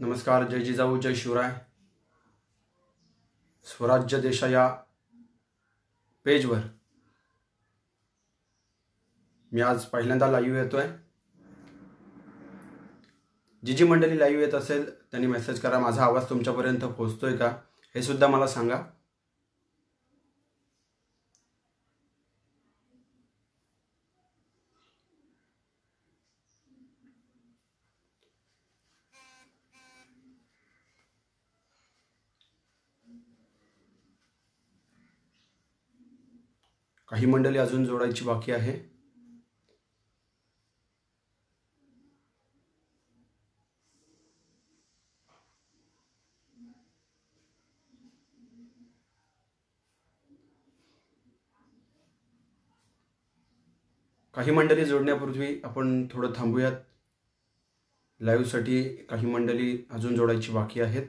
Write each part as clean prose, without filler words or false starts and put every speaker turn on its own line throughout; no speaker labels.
नमस्कार. जय जिजाऊ जय शिवराय. स्वराज्य देशा या पेजवर मी आज पहिल्यांदा लाईव्ह येतोय. जी मंडळी लाईव्ह येत असेल त्यांनी मेसेज करा. माझा आवाज तुमच्यापर्यंत पोहोचतोय का हे सुद्धा मला सांगा. काही मंडळी अजून जोडायची बाकी आहे. काही मंडळी जोडण्यापूर्वी आपण थोडं थांबूयात. लाईव्हसाठी काही मंडळी अजून जोडायची बाकी आहेत.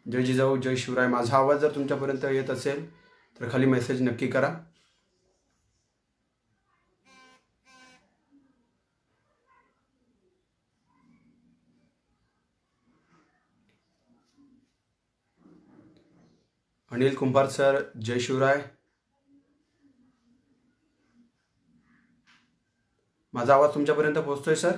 जय जिजाऊ जय शिवराय. माझा आवाज जर तुमच्यापर्यंत येत असेल तर खाली मेसेज नक्की करा. अनिल कुंभार सर जय शिवराय. माझा आवाज तुमच्यापर्यंत पोहोचतोय सर?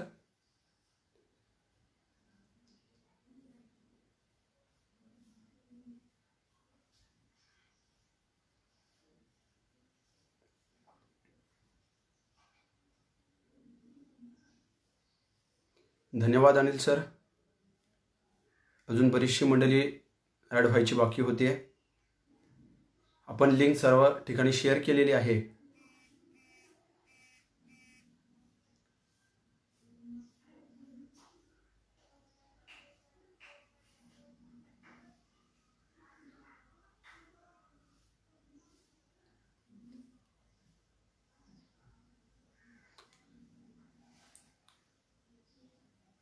धन्यवाद अनिल सर. अजून बरीचशी मंडळी ॲड व्हायची बाकी होती. आपण लिंक सर्व ठिकाणी शेअर केलेली आहे.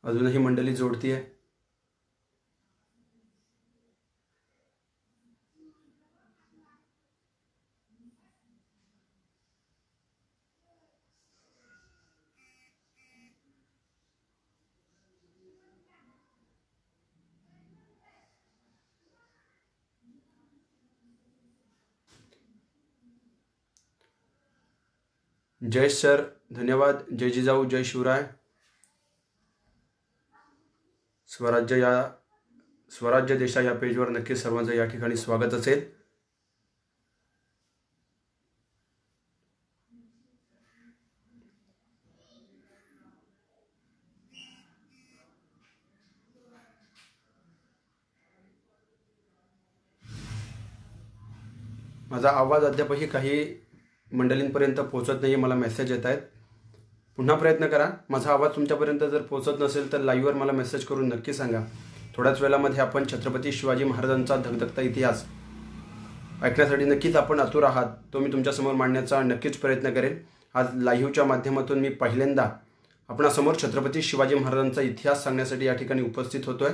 अजूनही मंडळी जोडतीये. जय सर धन्यवाद. जय जिजाऊ जय शिवराय. स्वराज्य देशा या पेजवर नक्की सर्वांचं या ठिकाणी स्वागत असेल. माझा आवाज अद्यापही काही मंडळींपर्यंत पोहोचत नाही. मला मेसेज येत आहेत. पुन्हा प्रयत्न करा. माझा आवाज तुमच्यापर्यंत जर पोहोचत नसेल तर लाईव्हवर मला मेसेज करून नक्की सांगा. थोड्याच वेळामध्ये आपण छत्रपती शिवाजी महाराजांचा धगधगता इतिहास ऐकण्यासाठी नक्कीच आपण आतुर आहात. तो मी तुमच्यासमोर मांडण्याचा नक्कीच प्रयत्न करेन. आज लाईव्हच्या माध्यमातून मी पहिल्यांदा आपणासमोर छत्रपती शिवाजी महाराजांचा इतिहास सांगण्यासाठी या ठिकाणी उपस्थित होतोय.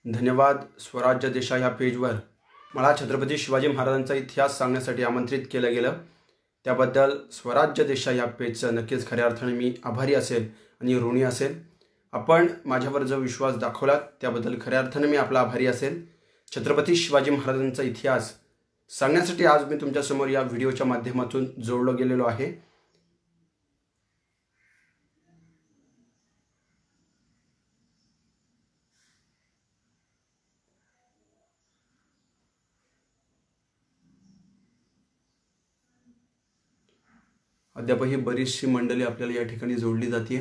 धन्यवाद. स्वराज्य देशा या पेजवर मला छत्रपती शिवाजी महाराजांचा इतिहास सांगण्यासाठी आमंत्रित केलं गेलं त्याबद्दल स्वराज्य देशा या पेजचं नक्कीच खऱ्या अर्थाने मी आभारी असेल आणि ऋणी असेल. आपण माझ्यावर जो विश्वास दाखवलात त्याबद्दल खऱ्या अर्थाने मी आपला आभारी असेल. छत्रपती शिवाजी महाराजांचा इतिहास सांगण्यासाठी आज मी तुमच्यासमोर या व्हिडिओच्या माध्यमातून जोडलो गेलेलो आहे. अद्यापही बरीचशी मंडळी आपल्याला या ठिकाणी जोडली जाते.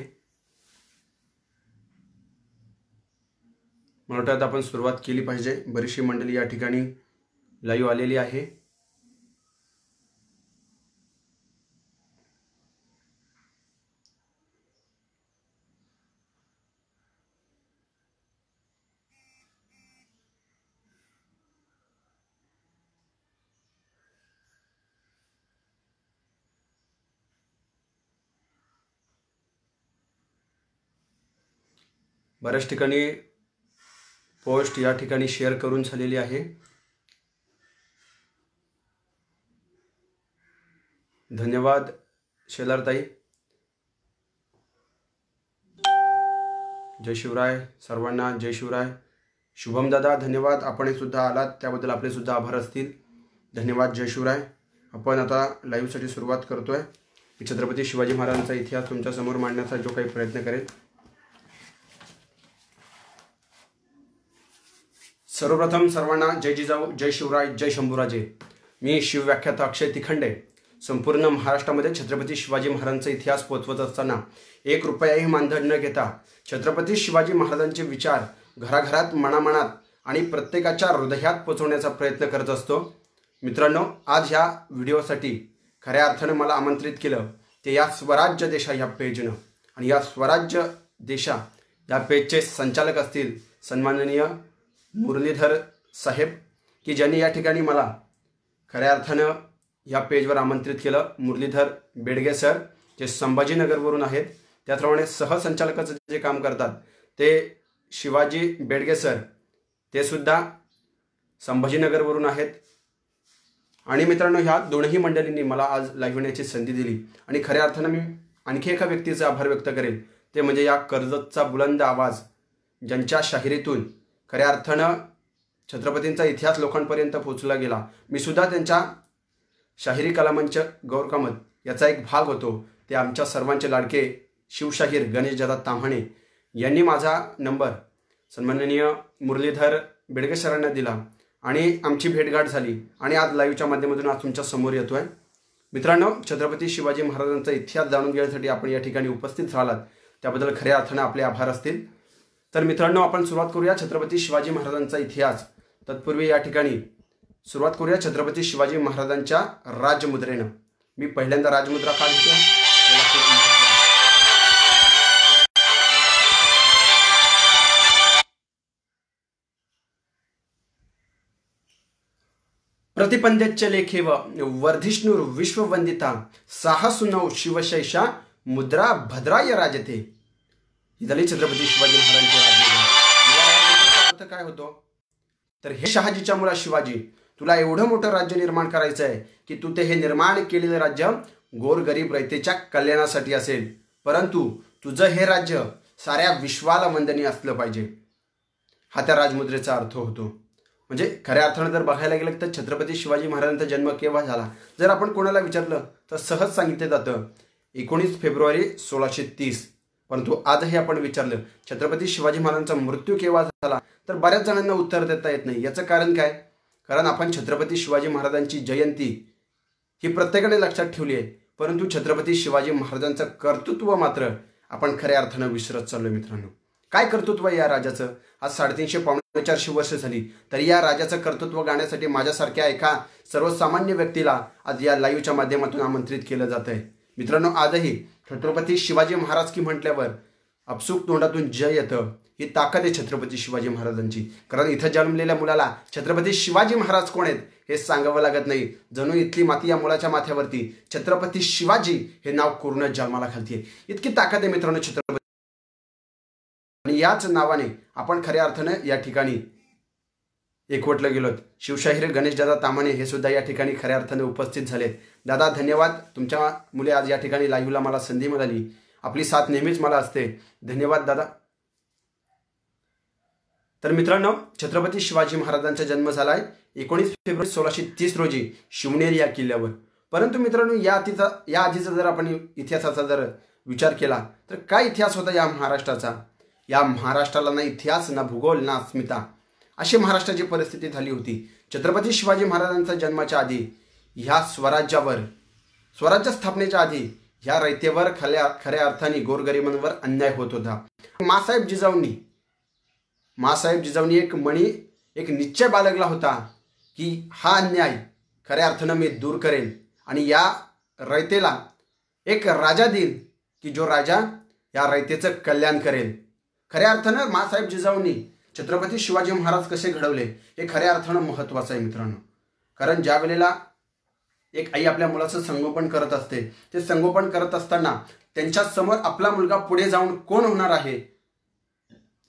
मला वाटतं आता आपण सुरुवात केली पाहिजे. बरीचशी मंडळी या ठिकाणी लाईव्ह आलेली आहे. बऱ्याच ठिकाणी पोस्ट या ठिकाणी शेअर करून झालेली आहे. धन्यवाद शेलारताई. जय शिवराय सर्वांना. जय शिवराय. शुभम दादा धन्यवाद. आपण सुद्धा आलात त्याबद्दल आपले सुद्धा आभार असतील. धन्यवाद. जय शिवराय. आपण आता लाईव्हसाठी सुरुवात करतोय. मी छत्रपती शिवाजी महाराजांचा इतिहास तुमच्या समोर मांडण्याचा जो काही प्रयत्न करेल. सर्वप्रथम सर्वांना जय जिजाऊ, जय शिवराय, जय शंभूराजे. मी शिवव्याख्याता अक्षय तिखंडे. संपूर्ण महाराष्ट्रामध्ये छत्रपती शिवाजी महाराजांचा इतिहास पोचवत असताना 1 रुपयाही मानधन न घेता छत्रपती शिवाजी महाराजांचे विचार घराघरात, मनामनात आणि प्रत्येकाच्या हृदयात पोचवण्याचा प्रयत्न करत असतो. मित्रांनो, आज ह्या व्हिडिओसाठी खऱ्या अर्थानं मला आमंत्रित केलं ते या स्वराज्य देशा ह्या पेजनं. आणि या स्वराज्य देशा या पेजचे संचालक असतील सन्माननीय मुरलीधर साहेब, की ज्यांनी या ठिकाणी मला खऱ्या अर्थानं या पेजवर आमंत्रित केलं. मुरलीधर बेडगे सर जे संभाजीनगरवरून आहेत. त्याचप्रमाणे सहसंचालकाचं जे काम करतात ते शिवाजी बेडगे सर, ते सुद्धा संभाजीनगरवरून आहेत. आणि मित्रांनो, ह्या दोनही मंडळींनी मला आज लाईव्ह येण्याची संधी दिली. आणि खऱ्या अर्थानं मी आणखी एका व्यक्तीचे आभार व्यक्त करेल, ते म्हणजे या कर्जतचा बुलंद आवाज, ज्यांच्या शाहिरीतून खऱ्या अर्थानं छत्रपतींचा इतिहास लोकांपर्यंत पोहोचला गेला. मी सुद्धा त्यांच्या शाहिरी कलामंच गौरकामत याचा एक भाग होतो. ते आमच्या सर्वांचे लाडके शिवशाहीर गणेशदादा ताम्हाणे यांनी माझा नंबर सन्माननीय मुरलीधर बेडगे सरांना दिला आणि आमची भेटगाठ झाली. आणि आज लाईव्हच्या माध्यमातून आज तुमच्या समोर येतोय. मित्रांनो, छत्रपती शिवाजी महाराजांचा इतिहास जाणून घेण्यासाठी आपण या ठिकाणी उपस्थित राहिलात त्याबद्दल खऱ्या अर्थानं आपले आभार असतील. तर मित्रांनो, आपण सुरुवात करूया छत्रपती शिवाजी महाराजांचा इतिहास. तत्पूर्वी या ठिकाणी सुरुवात करूया छत्रपती शिवाजी महाराजांच्या राजमुद्रेनं. मी पहिल्यांदा राजमुद्रा का घेतो प्रतिपंद्यच्च लेखेव वर्धिष्णुर विश्ववंदिता साहसुनौ शिवशैषा मुद्रा भद्राय राजते. ही झाली छत्रपती शिवाजी महाराजांची राजमुद्रा. अर्थ काय होतो तर, हे शहाजीच्या मुला शिवाजी, तुला एवढं मोठं राज्य निर्माण करायचं आहे की तू ते हे निर्माण केलेलं राज्य गोरगरीब रयतेच्या कल्याणासाठी असेल, परंतु तुझं हे राज्य साऱ्या विश्वाला वंदनीय असलं पाहिजे. हा त्या राजमुद्रेचा अर्थ होतो. म्हणजे खऱ्या अर्थानं जर बघायला गेलं तर छत्रपती शिवाजी महाराजांचा जन्म केव्हा झाला जर आपण कोणाला विचारलं तर सहज सांगितलं जातं 19 फेब्रुवारी 1630. परंतु आजही आपण विचारलं छत्रपती शिवाजी महाराजांचा मृत्यू केव्हा झाला तर बऱ्याच जणांना उत्तर देता येत नाही. याचं कारण काय? कारण आपण छत्रपती शिवाजी महाराजांची जयंती ही प्रत्येकाने लक्षात ठेवली आहे, परंतु छत्रपती शिवाजी महाराजांचं कर्तृत्व मात्र आपण खऱ्या अर्थानं विसरत चाललो. मित्रांनो, काय कर्तृत्व या राजाचं? आज 350 पावणे 400 वर्ष झाली तरी या राजाचं कर्तृत्व गाण्यासाठी माझ्यासारख्या एका सर्वसामान्य व्यक्तीला आज या लाईव्हच्या माध्यमातून आमंत्रित केलं जात आहे. मित्रांनो, आजही छत्रपती शिवाजी महाराज की म्हटल्यावर अपसूक तोंडातून जय येतं. ही ताकद आहे छत्रपती शिवाजी महाराजांची. कारण इथं जन्मलेल्या मुलाला छत्रपती शिवाजी महाराज कोण आहेत हे सांगावं लागत नाही. जणू इथली माती या मुलाच्या माथ्यावरती छत्रपती शिवाजी हे नाव कोरून जन्माला घालते. इतकी ताकद आहे मित्रांनो छत्रपती. आणि याच नावाने आपण खऱ्या अर्थानं या ठिकाणी एकवटलं गेलोत. शिवशाहीर गणेशदादा ताम्हाणे हे सुद्धा या ठिकाणी खऱ्या अर्थानं उपस्थित झालेत. दादा धन्यवाद. तुमच्या मुले आज या ठिकाणी लाईव्हला मला संधी मिळाली. आपली साथ नेहमीच मला असते. धन्यवाद दादा. तर मित्रांनो, छत्रपती शिवाजी महाराजांचा जन्म झालाय 19 फेब्रुवारी 1630 रोजी शिवनेरी या किल्ल्यावर. परंतु मित्रांनो, या आधीचा जर आपण इतिहासाचा जर विचार केला तर काय इतिहास होता या महाराष्ट्राचा? या महाराष्ट्राला ना इतिहास, ना भूगोल, ना अस्मिता अशी महाराष्ट्राची परिस्थिती झाली होती. छत्रपती शिवाजी महाराजांच्या जन्माच्या आधी ह्या स्वराज्य स्थापनेच्या आधी ह्या रयतेवर खऱ्या अर्थाने गोरगरिबांवर अन्याय होत होता. मासाहेब जिजाऊंनी एक निश्चय बाळगला होता की हा अन्याय खऱ्या अर्थानं मी दूर करेन आणि या रयतेला एक राजा देईल की जो राजा या रयतेचं कल्याण करेल. खऱ्या अर्थानं मासाहेब जिजाऊंनी छत्रपती शिवाजी महाराज कसे घडवले हे खऱ्या अर्थानं महत्त्वाचं आहे मित्रांनो. कारण ज्या वेळेला एक आई आपल्या मुलाचं संगोपन करत असते, ते संगोपन करत असताना त्यांच्या समोर आपला मुलगा पुढे जाऊन कोण होणार आहे,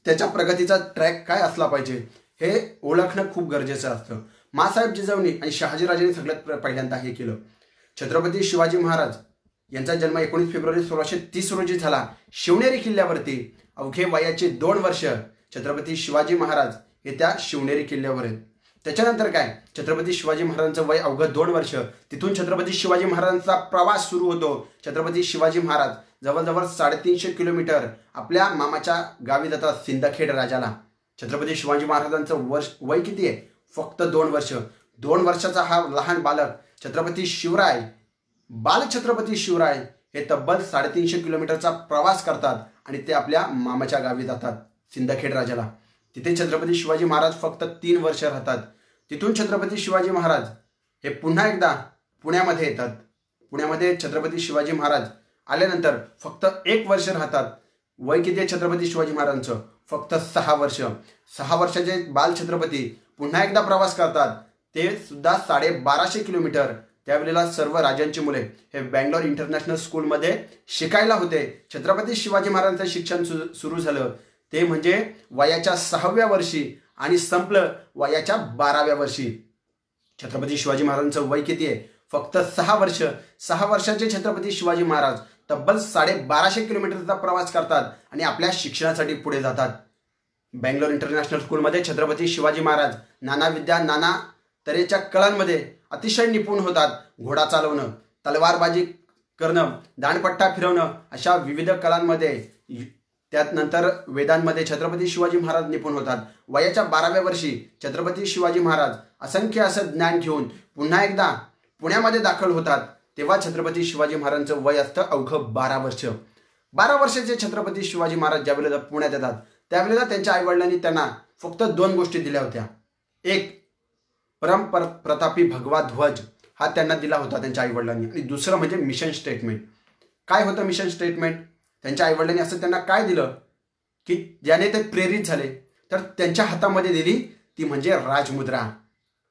त्याच्या प्रगतीचा ट्रॅक काय असला पाहिजे हे ओळखणं खूप गरजेचं असतं. मासाहेब जिजाऊंनी आणि शहाजीराजांनी सगळ्यात पहिल्यांदा हे केलं. छत्रपती शिवाजी महाराज यांचा जन्म 19 फेब्रुवारी 1630 रोजी झाला. शिवनेरी किल्ल्यावरती अवघे वयाचे 2 वर्ष छत्रपती शिवाजी महाराज हे त्या शिवनेरी किल्ल्यावर आहेत. त्याच्यानंतर काय, छत्रपती शिवाजी महाराजांचं वय अवघं 2 वर्ष. तिथून छत्रपती शिवाजी महाराजांचा प्रवास सुरू होतो. छत्रपती शिवाजी महाराज जवळजवळ 350 किलोमीटर आपल्या मामाच्या गावी जातात, सिंदखेड राजाला. छत्रपती शिवाजी महाराजांचं वय किती आहे? फक्त 2 वर्ष. 2 वर्षाचा हा लहान बालक छत्रपती शिवराय, बालछत्रपती शिवराय हे तब्बल 350 किलोमीटरचा प्रवास करतात आणि ते आपल्या मामाच्या गावी जातात, सिंदखेड राजाला. तिथे छत्रपती शिवाजी महाराज फक्त 3 वर्ष राहतात. तिथून छत्रपती शिवाजी महाराज हे पुन्हा एकदा पुण्यामध्ये येतात. पुण्यामध्ये छत्रपती शिवाजी महाराज आल्यानंतर फक्त 1 वर्ष राहतात. वय किती आहे छत्रपती शिवाजी महाराजांचं? फक्त 6 वर्ष. 6 वर्षाचे बालछत्रपती पुन्हा एकदा प्रवास करतात, ते सुद्धा 1250 किलोमीटर. त्यावेळेला सर्व राजांची मुले हे बँगलोर इंटरनॅशनल स्कूलमध्ये शिकायला होते. छत्रपती शिवाजी महाराजांचं शिक्षण सुरू झालं ते म्हणजे वयाच्या 6व्या वर्षी आणि संपलं वयाच्या 12व्या वर्षी. छत्रपती शिवाजी महाराजांचं वय किती आहे? फक्त 6 वर्ष. 6 वर्षाचे छत्रपती शिवाजी महाराज तब्बल 1250 किलोमीटरचा प्रवास करतात आणि आपल्या शिक्षणासाठी पुढे जातात. बँगलोर इंटरनॅशनल स्कूलमध्ये छत्रपती शिवाजी महाराज नाना तऱ्हेच्या कलांमध्ये अतिशय निपुण होतात. घोडा चालवणं, तलवारबाजी करणं, दांडपट्टा फिरवणं अशा विविध कलांमध्ये, त्यात नंतर वेदांमध्ये छत्रपती शिवाजी महाराज निपुण होतात. वयाच्या 12व्या वर्षी छत्रपती शिवाजी महाराज असंख्य असं ज्ञान घेऊन पुन्हा एकदा पुण्यामध्ये दाखल होतात. तेव्हा छत्रपती शिवाजी महाराजांचं वय असतं अवघं 12 वर्ष. 12 वर्षाचे छत्रपती शिवाजी महाराज ज्यावेळेला पुण्यात येतात त्यावेळेला त्यांच्या आईवडिलांनी त्यांना फक्त 2 गोष्टी दिल्या होत्या. एक परमप्रतापी भगवा ध्वज हा त्यांना दिला होता त्यांच्या आईवडिलांनी, आणि दुसरं म्हणजे मिशन स्टेटमेंट. काय होतं मिशन स्टेटमेंट? त्यांच्या आईवडिलांनी असं त्यांना काय दिलं की ज्याने ते प्रेरित झाले, तर त्यांच्या हातामध्ये दिली ती म्हणजे राजमुद्रा.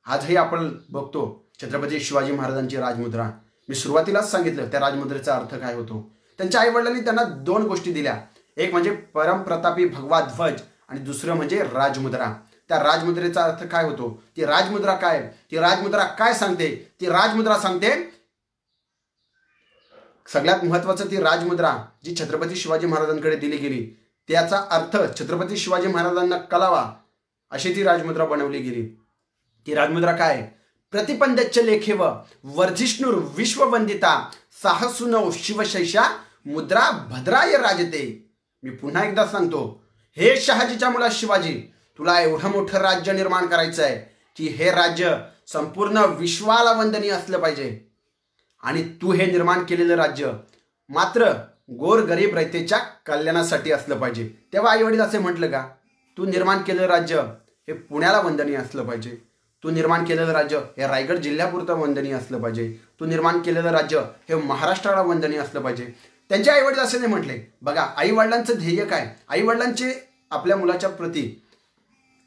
आजही आपण बघतो छत्रपती शिवाजी महाराजांची राजमुद्रा. मी सुरुवातीलाच सांगितलं त्या राजमुद्रेचा अर्थ काय होतो. त्यांच्या आईवडिलांनी त्यांना 2 गोष्टी दिल्या. एक म्हणजे परमप्रतापी भगवा ध्वज आणि दुसरं म्हणजे राजमुद्रा. त्या राजमुद्रेचा अर्थ काय होतो? ती राजमुद्रा काय? ती राजमुद्रा काय सांगते? ती राजमुद्रा सांगते, सगळ्यात महत्वाचं ती राजमुद्रा जी छत्रपती शिवाजी महाराजांकडे दिली गेली त्याचा अर्थ छत्रपती शिवाजी महाराजांना कळावा अशी ती राजमुद्रा बनवली गेली. ती राजमुद्रा काय? प्रतिपंदच्च लेखेव वर्धिष्णुर विश्ववंदिता साहसुनौ शिवशैषा मुद्रा भद्राय राजते. मी पुन्हा एकदा सांगतो, हे शहाजीच्या मुला शिवाजी, तुला एवढं मोठं राज्य निर्माण करायचं आहे की हे राज्य संपूर्ण विश्वाला वंदनीय असलं पाहिजे. आणि तू हे निर्माण केलेलं राज्य मात्र गोरगरीब रयतेच्या कल्याणासाठी असलं पाहिजे. तेव्हा आई वडील असे म्हटलं का, तू निर्माण केलेलं राज्य हे पुण्याला वंदनीय असलं पाहिजे, तू निर्माण केलेलं राज्य हे रायगड जिल्ह्यापुरतं वंदनीय असलं पाहिजे, तू निर्माण केलेलं राज्य हे महाराष्ट्राला वंदनीय असलं पाहिजे. त्यांचे आई वडील असे नाही म्हटले. बघा आई वडिलांचं ध्येय काय, आई वडिलांचे आपल्या मुलाच्या प्रती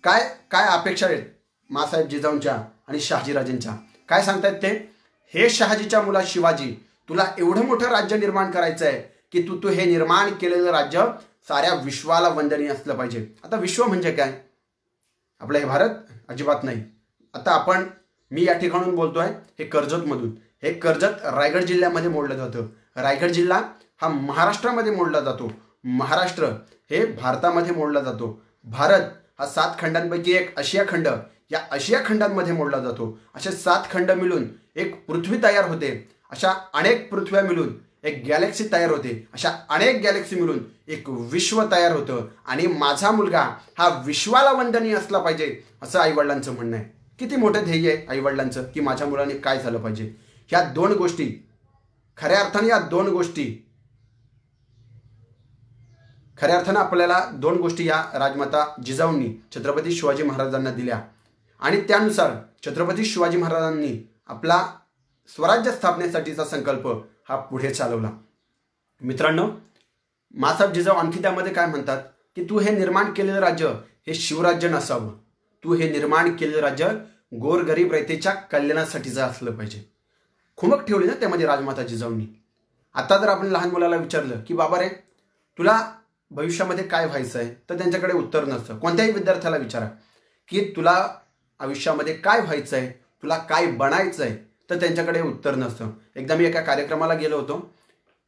काय काय अपेक्षा आहेत मासाहेब जिजाऊंच्या आणि शहाजीराजांच्या. काय सांगतायत ते? हे शहाजीच्या मुला शिवाजी, तुला एवढं मोठं राज्य निर्माण करायचं आहे की तू हे निर्माण केलेलं राज्य साऱ्या विश्वाला वंदनीय असलं पाहिजे. आता विश्व म्हणजे काय? आपलं हे भारत अजिबात नाही. आता मी या ठिकाणून बोलतोय हे कर्जतमधून. हे कर्जत रायगड जिल्ह्यामध्ये मोडलं जातं. रायगड जिल्हा हा महाराष्ट्रामध्ये मोडला जातो. महाराष्ट्र हे भारतामध्ये मोडला जातो. भारत हा 7 खंडांपैकी एक आशिया खंड, या आशिया खंडांमध्ये मोडला जातो. असे 7 खंड मिळून एक पृथ्वी तयार होते. अशा अनेक पृथ्व्या मिळून एक गॅलेक्सी तयार होते. अशा अनेक गॅलेक्सी मिळून एक विश्व तयार होतं. आणि माझा मुलगा हा विश्वाला वंदनीय असला पाहिजे असं आईवडिलांचं म्हणणं आहे. किती मोठं ध्येय आहे आईवडिलांचं की माझ्या मुलाने काय झालं पाहिजे. ह्या 2 गोष्टी खऱ्या अर्थाने या खऱ्या अर्थानं आपल्याला दोन गोष्टी या राजमाता जिजाऊंनी छत्रपती शिवाजी महाराजांना दिल्या आणि त्यानुसार छत्रपती शिवाजी महाराजांनी आपला स्वराज्य स्थापनेसाठीचा संकल्प हा पुढे चालवला. मित्रांनो, मासाहेब जिजाऊ आणखी त्यामध्ये काय म्हणतात की तू हे निर्माण केलेलं राज्य हे शिवराज्य नसावं, तू हे निर्माण केलेलं राज्य गोरगरीब रयतेच्या कल्याणासाठीचं असलं पाहिजे. खुमक ठेवली ना त्यामध्ये राजमाता जिजाऊंनी. आता जर आपण लहान मुलाला विचारलं की बाबा रे तुला भविष्यामध्ये काय व्हायचं आहे, तर त्यांच्याकडे उत्तर नसतं. कोणत्याही विद्यार्थ्याला विचारा की तुला आयुष्यामध्ये काय व्हायचं आहे, तुला काय बनायचं आहे, तर त्यांच्याकडे उत्तर नसतं. एकदा मी एका कार्यक्रमाला गेलो होतो,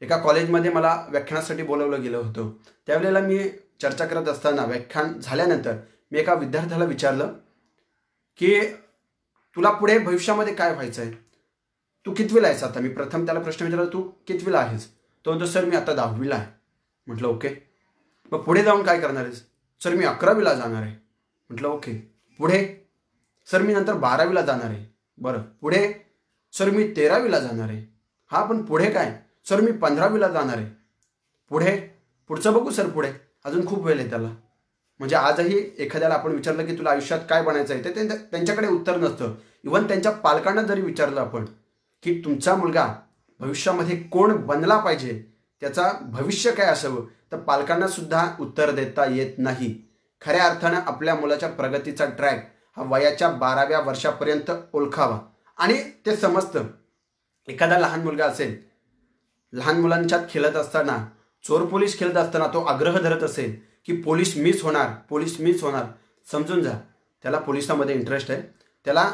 एका कॉलेजमध्ये मला व्याख्यानासाठी बोलवलं गेलं होतं. त्यावेळेला मी चर्चा करत असताना व्याख्यान झाल्यानंतर मी एका विद्यार्थ्याला विचारलं की तुला पुढे भविष्यामध्ये काय व्हायचं आहे, तू कितवीला आहेस आता. मी प्रथम त्याला प्रश्न विचारला, तू कितवीला आहेस. तो म्हणतो सर मी आता 10वीला आहे. म्हटलं ओके, मग पुढे जाऊन काय करणार आहेस. सर मी 11वीला जाणार आहे. म्हटलं ओके, पुढे. सर मी नंतर 12वीला जाणार आहे. बरं, पुढे. सर मी 13वीला जाणार आहे. हा पण पुढे काय. सर मी 15वीला जाणार आहे. पुढे. पुढचं बघू सर, पुढे अजून खूप वेळ आहे त्याला. म्हणजे आजही एखाद्याला आपण विचारलं की तुला आयुष्यात काय बनायचं आहे, ते त्यांच्याकडे उत्तर नसतं. इव्हन त्यांच्या पालकांना जरी विचारलं आपण की तुमचा मुलगा भविष्यामध्ये कोण बनला पाहिजे, त्याचा भविष्य काय असावं, तर पालकांना सुद्धा उत्तर देता येत नाही. खऱ्या अर्थानं आपल्या मुलाच्या प्रगतीचा ट्रॅक हा वयाच्या 12व्या वर्षापर्यंत ओळखावा आणि ते समजतं. एखादा लहान मुलगा असेल, लहान मुलांच्यात खेळत असताना, चोर पोलीस खेळत असताना तो आग्रह धरत असेल की पोलीस मीच होणार, समजून जा त्याला पोलिसामध्ये इंटरेस्ट आहे, त्याला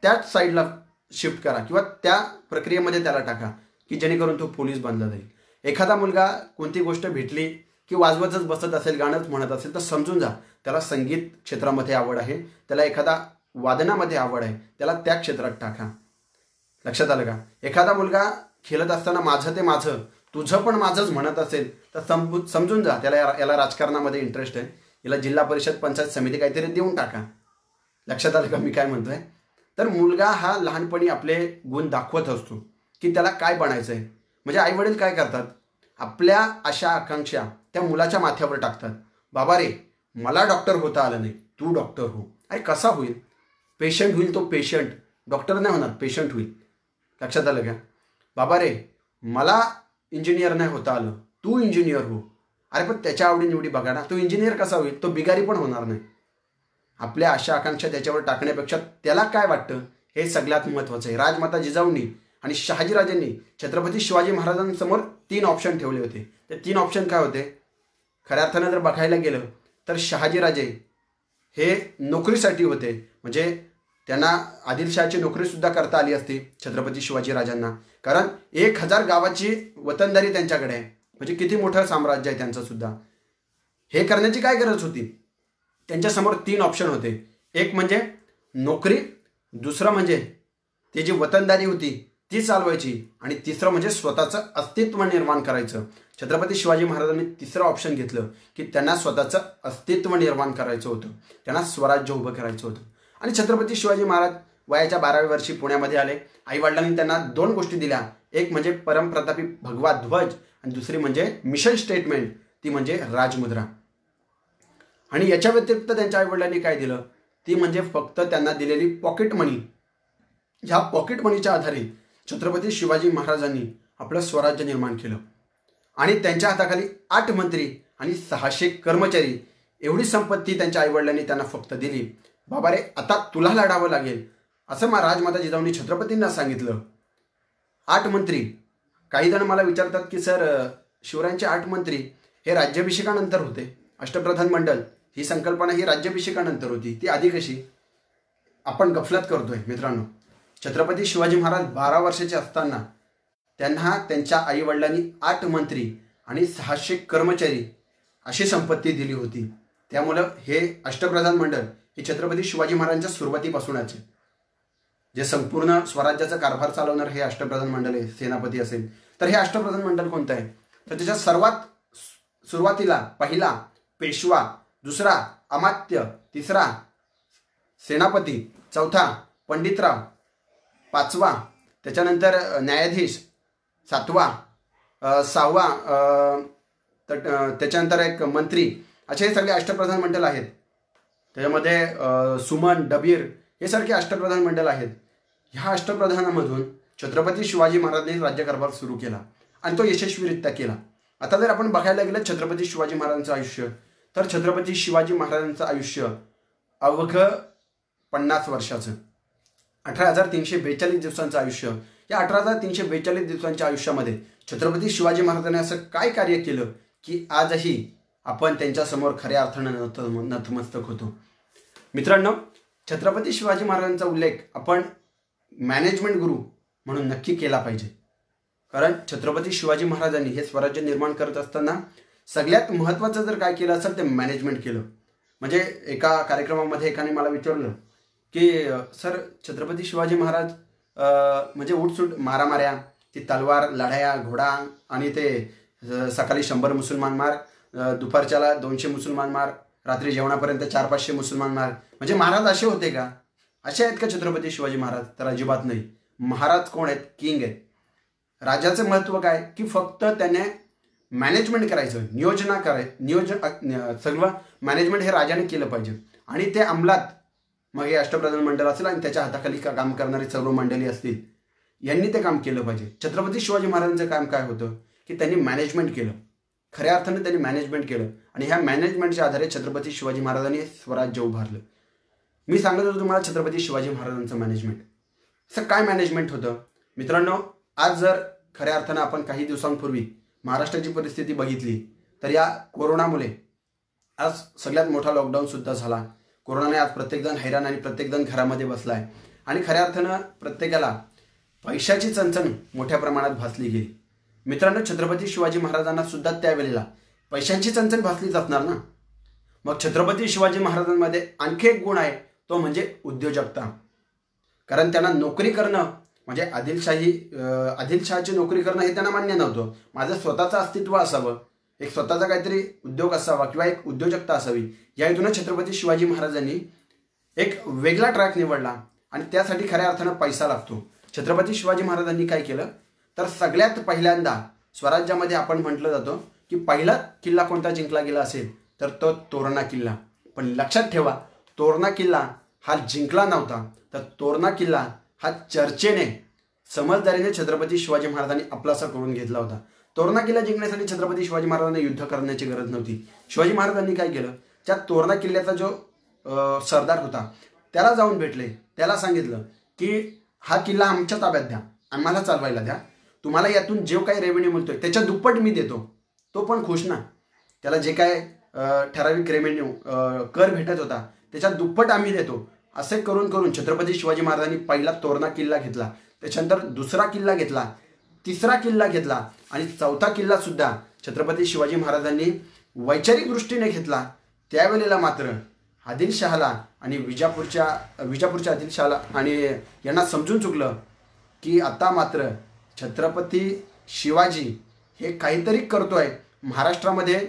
त्याच साईडला शिफ्ट करा किंवा त्या प्रक्रियेमध्ये त्याला टाका की जेणेकरून तो पोलीस बनला जाईल. एखादा मुलगा कोणती गोष्ट भेटली की वाजवतच बसत असेल, गाणंच म्हणत असेल, तर समजून जा त्याला संगीत क्षेत्रामध्ये आवड आहे, त्याला एखादा वादनामध्ये आवड आहे, त्याला त्या क्षेत्रात टाका. लक्षात आलं का. एखादा मुलगा खेळत असताना माझं ते माझं, तुझं पण माझंच म्हणत असेल, तर समजून जा त्याला याला राजकारणामध्ये इंटरेस्ट आहे, याला जिल्हा परिषद पंचायत समिती काहीतरी देऊन टाका. लक्षात आलं का मी काय म्हणतोय. तर मुलगा हा लहानपणी आपले गुण दाखवत असतो की त्याला काय बनायचं आहे. म्हणजे आईवडील काय करतात, आपल्या आशा आकांक्षा त्या मुलाच्या माथ्यावर टाकतात. बाबा रे मला डॉक्टर होता आलं नाही, तू डॉक्टर हो. अरे कसा होईल. पेशंट होईल तो पेशंट, डॉक्टर नाही होणार, पेशंट होईल. लक्षात आलं का. बाबा रे मला इंजिनियर नाही होता आलं, तू इंजिनियर हो. अरे पण त्याच्या आवडीनिवडी बघा ना, तो इंजिनियर कसा होईल, तो बिगारी पण होणार नाही. आपल्या आशा आकांक्षा त्याच्यावर टाकण्यापेक्षा त्याला काय वाटतं हे सगळ्यात महत्त्वाचं आहे. राजमाता जिजाऊंनी आणि शहाजीराजांनी छत्रपती शिवाजी महाराजांसमोर 3 ऑप्शन ठेवले होते. ते 3 ऑप्शन काय होते. खऱ्या अर्थानं जर बघायला गेलं तर शहाजीराजे हे नोकरीसाठी होते, म्हणजे त्यांना आदिलशहाची नोकरीसुद्धा करता आली असती छत्रपती शिवाजी राजांना, कारण 1000 गावाची वतनदारी त्यांच्याकडे आहे. म्हणजे किती मोठं साम्राज्य आहे त्यांचं सुद्धा. हे करण्याची काय गरज होती. त्यांच्यासमोर 3 ऑप्शन होते. एक म्हणजे नोकरी, दुसरं म्हणजे ती जी वतनदारी होती ती चालवायची, आणि तिसरं म्हणजे स्वतःचं अस्तित्व निर्माण करायचं. छत्रपती शिवाजी महाराजांनी तिसरं ऑप्शन घेतलं की त्यांना स्वतःचं अस्तित्व निर्माण करायचं होतं, त्यांना स्वराज्य उभं करायचं होतं. आणि छत्रपती शिवाजी महाराज वयाच्या 12व्या वर्षी पुण्यामध्ये आले. आईवडिलांनी त्यांना 2 गोष्टी दिल्या. एक म्हणजे परमप्रतापी भगवा ध्वज आणि दुसरी म्हणजे मिशन स्टेटमेंट, ती म्हणजे राजमुद्रा. आणि याच्या व्यतिरिक्त त्यांच्या आईवडिलांनी काय दिलं, ती म्हणजे फक्त त्यांना दिलेली पॉकेट मनी. ह्या पॉकेट मनीच्या आधारे छत्रपती शिवाजी महाराजांनी आपलं स्वराज्य निर्माण केलं. आणि त्यांच्या हाताखाली 8 मंत्री आणि 600 कर्मचारी एवढी संपत्ती त्यांच्या आईवडिलांनी त्यांना फक्त दिली. बाबा रे आता तुला लढावं लागेल असं राजमाता जिजाऊंनी छत्रपतींना सांगितलं. 8 मंत्री. काही जण मला विचारतात की सर शिवरायांचे 8 मंत्री हे राज्याभिषेकानंतर होते. अष्टप्रधान मंडळ ही संकल्पना ही राज्याभिषेकानंतर होती, ती आधी कशी. आपण गफलत करतोय मित्रांनो. छत्रपती शिवाजी महाराज 12 वर्षाचे असताना त्यांना त्यांच्या आईवडिलांनी 8 मंत्री आणि 600 कर्मचारी अशी संपत्ती दिली होती. त्यामुळं हे अष्टप्रधान मंडळ हे छत्रपती शिवाजी महाराजांच्या सुरुवातीपासूनच जे संपूर्ण स्वराज्याचा कारभार चालवणार हे अष्टप्रधान मंडळ आहे. सेनापती असेल तर हे अष्टप्रधान मंडळ कोणतं आहे, तर त्याच्या सर्वात सुरुवातीला पहिला पेशवा, दुसरा अमात्य, तिसरा सेनापती, चौथा पंडितराव, 5वा त्याच्यानंतर न्यायाधीश, सातवा, सहावा, त्याच्यानंतर एक मंत्री, असे हे सगळे अष्टप्रधान मंडळ आहेत. त्याच्यामध्ये सुमन, डबीर हे सारखे अष्टप्रधान मंडळ आहेत. ह्या अष्टप्रधानामधून छत्रपती शिवाजी महाराजांनी राज्यकारभार सुरू केला आणि तो यशस्वीरित्या केला. आता जर आपण बघायला गेलं छत्रपती शिवाजी महाराजांचं आयुष्य, तर छत्रपती शिवाजी महाराजांचं आयुष्य अवघं 50 वर्षाचं, 18,342 दिवसांचं आयुष्य. या 18,342 दिवसांच्या आयुष्यामध्ये छत्रपती शिवाजी महाराजांनी असं काय कार्य केलं की आजही आपण त्यांच्यासमोर खऱ्या अर्थानं नतमस्तक होतो. मित्रांनो, छत्रपती शिवाजी महाराजांचा उल्लेख आपण मॅनेजमेंट गुरु म्हणून नक्की केला पाहिजे. कारण छत्रपती शिवाजी महाराजांनी हे स्वराज्य निर्माण करत असताना सगळ्यात महत्त्वाचं जर काय केलं असेल ते मॅनेजमेंट केलं. म्हणजे एका कार्यक्रमामध्ये एकाने मला विचारलं की सर, छत्रपती शिवाजी महाराज म्हणजे उठसूट मारामाऱ्या, ती तलवार, लढाया, घोडा आणि ते सकाळी 100 मुसलमान मार, दुपारच्याला 200 मुसलमान मार, रात्री जेवणापर्यंत 400-500 मुसलमान मार, म्हणजे महाराज असे होते का? असे आहेत का छत्रपती शिवाजी महाराज? तर अजिबात नाही. महाराज कोण आहेत? किंग आहेत. राजाचं महत्त्व काय की फक्त त्याने मॅनेजमेंट करायचं, नियोजन सगळं मॅनेजमेंट हे राजाने केलं पाहिजे आणि ते अंमलात, मग हे अष्टप्रधान मंडळ असेल आणि त्याच्या हाताखाली काम करणारी सर्व मंडळी असतील, यांनी ते काम केलं पाहिजे. छत्रपती शिवाजी महाराजांचं काम काय होतं की त्यांनी मॅनेजमेंट केलं. खऱ्या अर्थाने त्यांनी मॅनेजमेंट केलं आणि ह्या मॅनेजमेंटच्या आधारे छत्रपती शिवाजी महाराजांनी स्वराज्य उभारलं. मी सांगत होतो तुम्हाला छत्रपती शिवाजी महाराजांचं मॅनेजमेंट. असं काय मॅनेजमेंट होतं? मित्रांनो, आज जर खऱ्या अर्थानं आपण काही दिवसांपूर्वी महाराष्ट्राची परिस्थिती बघितली तर या कोरोनामुळे आज सगळ्यात मोठा लॉकडाऊनसुद्धा झाला. कोरोनाने आज प्रत्येकजण हैराण आणि प्रत्येकजण घरामध्ये बसला आहे आणि खऱ्या अर्थानं प्रत्येकाला पैशाची चणचण मोठ्या प्रमाणात भासली गेली. मित्रांनो, छत्रपती शिवाजी महाराजांना सुद्धा त्यावेळेला पैशांची चणचण भासलीच असणार ना. मग छत्रपती शिवाजी महाराजांमध्ये आणखी एक गुण आहे, तो म्हणजे उद्योजकता. कारण त्यांना नोकरी करणं म्हणजे आदिलशहाची नोकरी करणं हे त्यांना मान्य नव्हतं. माझं स्वतःचं अस्तित्व असावं, एक स्वतःचा काहीतरी उद्योग असावा किंवा एक उद्योजकता असावी, या हेतून छत्रपती शिवाजी महाराजांनी एक वेगळा ट्रॅक निवडला आणि त्यासाठी खऱ्या अर्थानं पैसा लागतो. छत्रपती शिवाजी महाराजांनी काय केलं तर सगळ्यात पहिल्यांदा स्वराज्यामध्ये आपण म्हटलं जातं की पहिला किल्ला कोणता जिंकला गेला असेल तर तो तोरणा किल्ला. पण लक्षात ठेवा, तोरणा किल्ला हा जिंकला नव्हता, तर तोरणा किल्ला हा चर्चेने, समजदारीने छत्रपती शिवाजी महाराजांनी आपलासा करून घेतला होता. तोरणा किल्ला जिंकण्यासाठी छत्रपती शिवाजी महाराजांना युद्ध करण्याची गरज नव्हती. शिवाजी महाराजांनी काय केलं, त्या तोरणा किल्ल्याचा जो सरदार होता त्याला जाऊन भेटले, त्याला सांगितलं की हा किल्ला आमच्या ताब्यात द्या, आम्हाला चालवायला द्या, तुम्हाला यातून जे काही रेव्हेन्यू मिळतोय त्याच्या दुप्पट मी देतो. तो पण खुश ना, त्याला जे काय ठराविक रेव्हेन्यू कर भेटत होता त्याच्या दुप्पट आम्ही देतो. असे करून करून छत्रपती शिवाजी महाराजांनी पहिला तोरणा किल्ला घेतला, त्याच्यानंतर दुसरा किल्ला घेतला, तिसरा किल्ला घेतला आणि चौथा किल्ला सुद्धा छत्रपती शिवाजी महाराजांनी वैचारिक दृष्टीने घेतला. त्यावेळेला मात्र आदिलशहाला आणि विजापूरच्या आदिलशहाला आणि यांना समजून चुकलं की आता मात्र छत्रपती शिवाजी हे काहीतरी करतोय, महाराष्ट्रामध्ये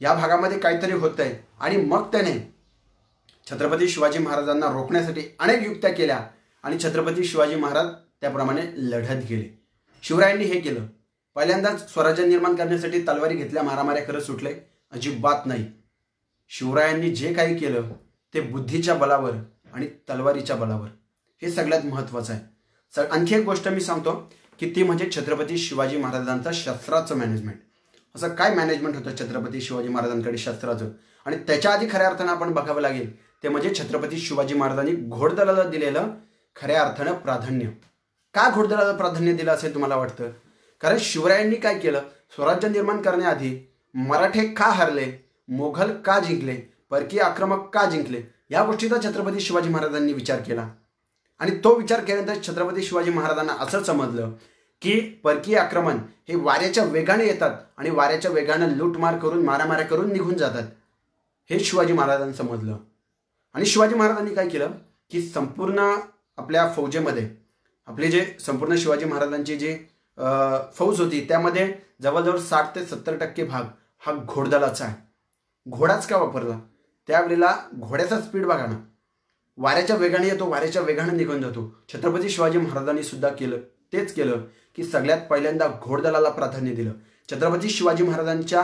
या भागामध्ये काहीतरी होत आहे. आणि मग त्याने छत्रपती शिवाजी महाराजांना रोखण्यासाठी अनेक युक्त्या केल्या आणि छत्रपती शिवाजी महाराज त्याप्रमाणे लढत गेले. शिवरायांनी हे केलं. पहिल्यांदाच स्वराज्य निर्माण करण्यासाठी तलवारी घेतल्या, मारामाऱ्या करत सुटले? अजिबात नाही. शिवरायांनी जे काही केलं ते बुद्धीच्या बलावर आणि तलवारीच्या बलावर. हे सगळ्यात महत्त्वाचं आहे. आणखी एक गोष्ट मी सांगतो की ती म्हणजे छत्रपती शिवाजी महाराजांचा शस्त्राचं मॅनेजमेंट. असं काय मॅनेजमेंट होतं छत्रपती शिवाजी महाराजांकडे शस्त्राचं? आणि त्याच्या आधी खऱ्या अर्थानं आपण बघावं लागेल ते म्हणजे छत्रपती शिवाजी महाराजांनी घोडदळाला दिलेलं खऱ्या अर्थानं प्राधान्य. का घोडदळाला प्राधान्य दिलं असेल तुम्हाला वाटतं? कारण शिवरायांनी काय केलं, स्वराज्य निर्माण करण्याआधी मराठे का हरले, मोघल का जिंकले, परकीय आक्रमक का जिंकले, या गोष्टीचा छत्रपती शिवाजी महाराजांनी विचार केला. आणि तो विचार केल्यानंतर छत्रपती शिवाजी महाराजांना असं समजलं की परकीय आक्रमण हे वाऱ्याच्या वेगाने येतात आणि वाऱ्याच्या वेगानं लूटमार करून, मारामाऱ्या करून निघून जातात. हे शिवाजी महाराजांनी समजलं. आणि शिवाजी महाराजांनी काय केलं की संपूर्ण आपल्या फौजेमध्ये आपले जे संपूर्ण शिवाजी महाराजांची जी फौज होती त्यामध्ये जवळजवळ 60 ते 70% भाग हा घोडदळाचा आहे. घोडाच का वापरला? त्यावेळेला घोड्याचा स्पीड बघा ना, वाऱ्याच्या वेगाने येतो, वाऱ्याच्या वेगाने निघून जातो. छत्रपती शिवाजी महाराजांनी सुद्धा तेच केलं की सगळ्यात पहिल्यांदा घोडदळाला प्राधान्य दिलं. छत्रपती शिवाजी महाराजांच्या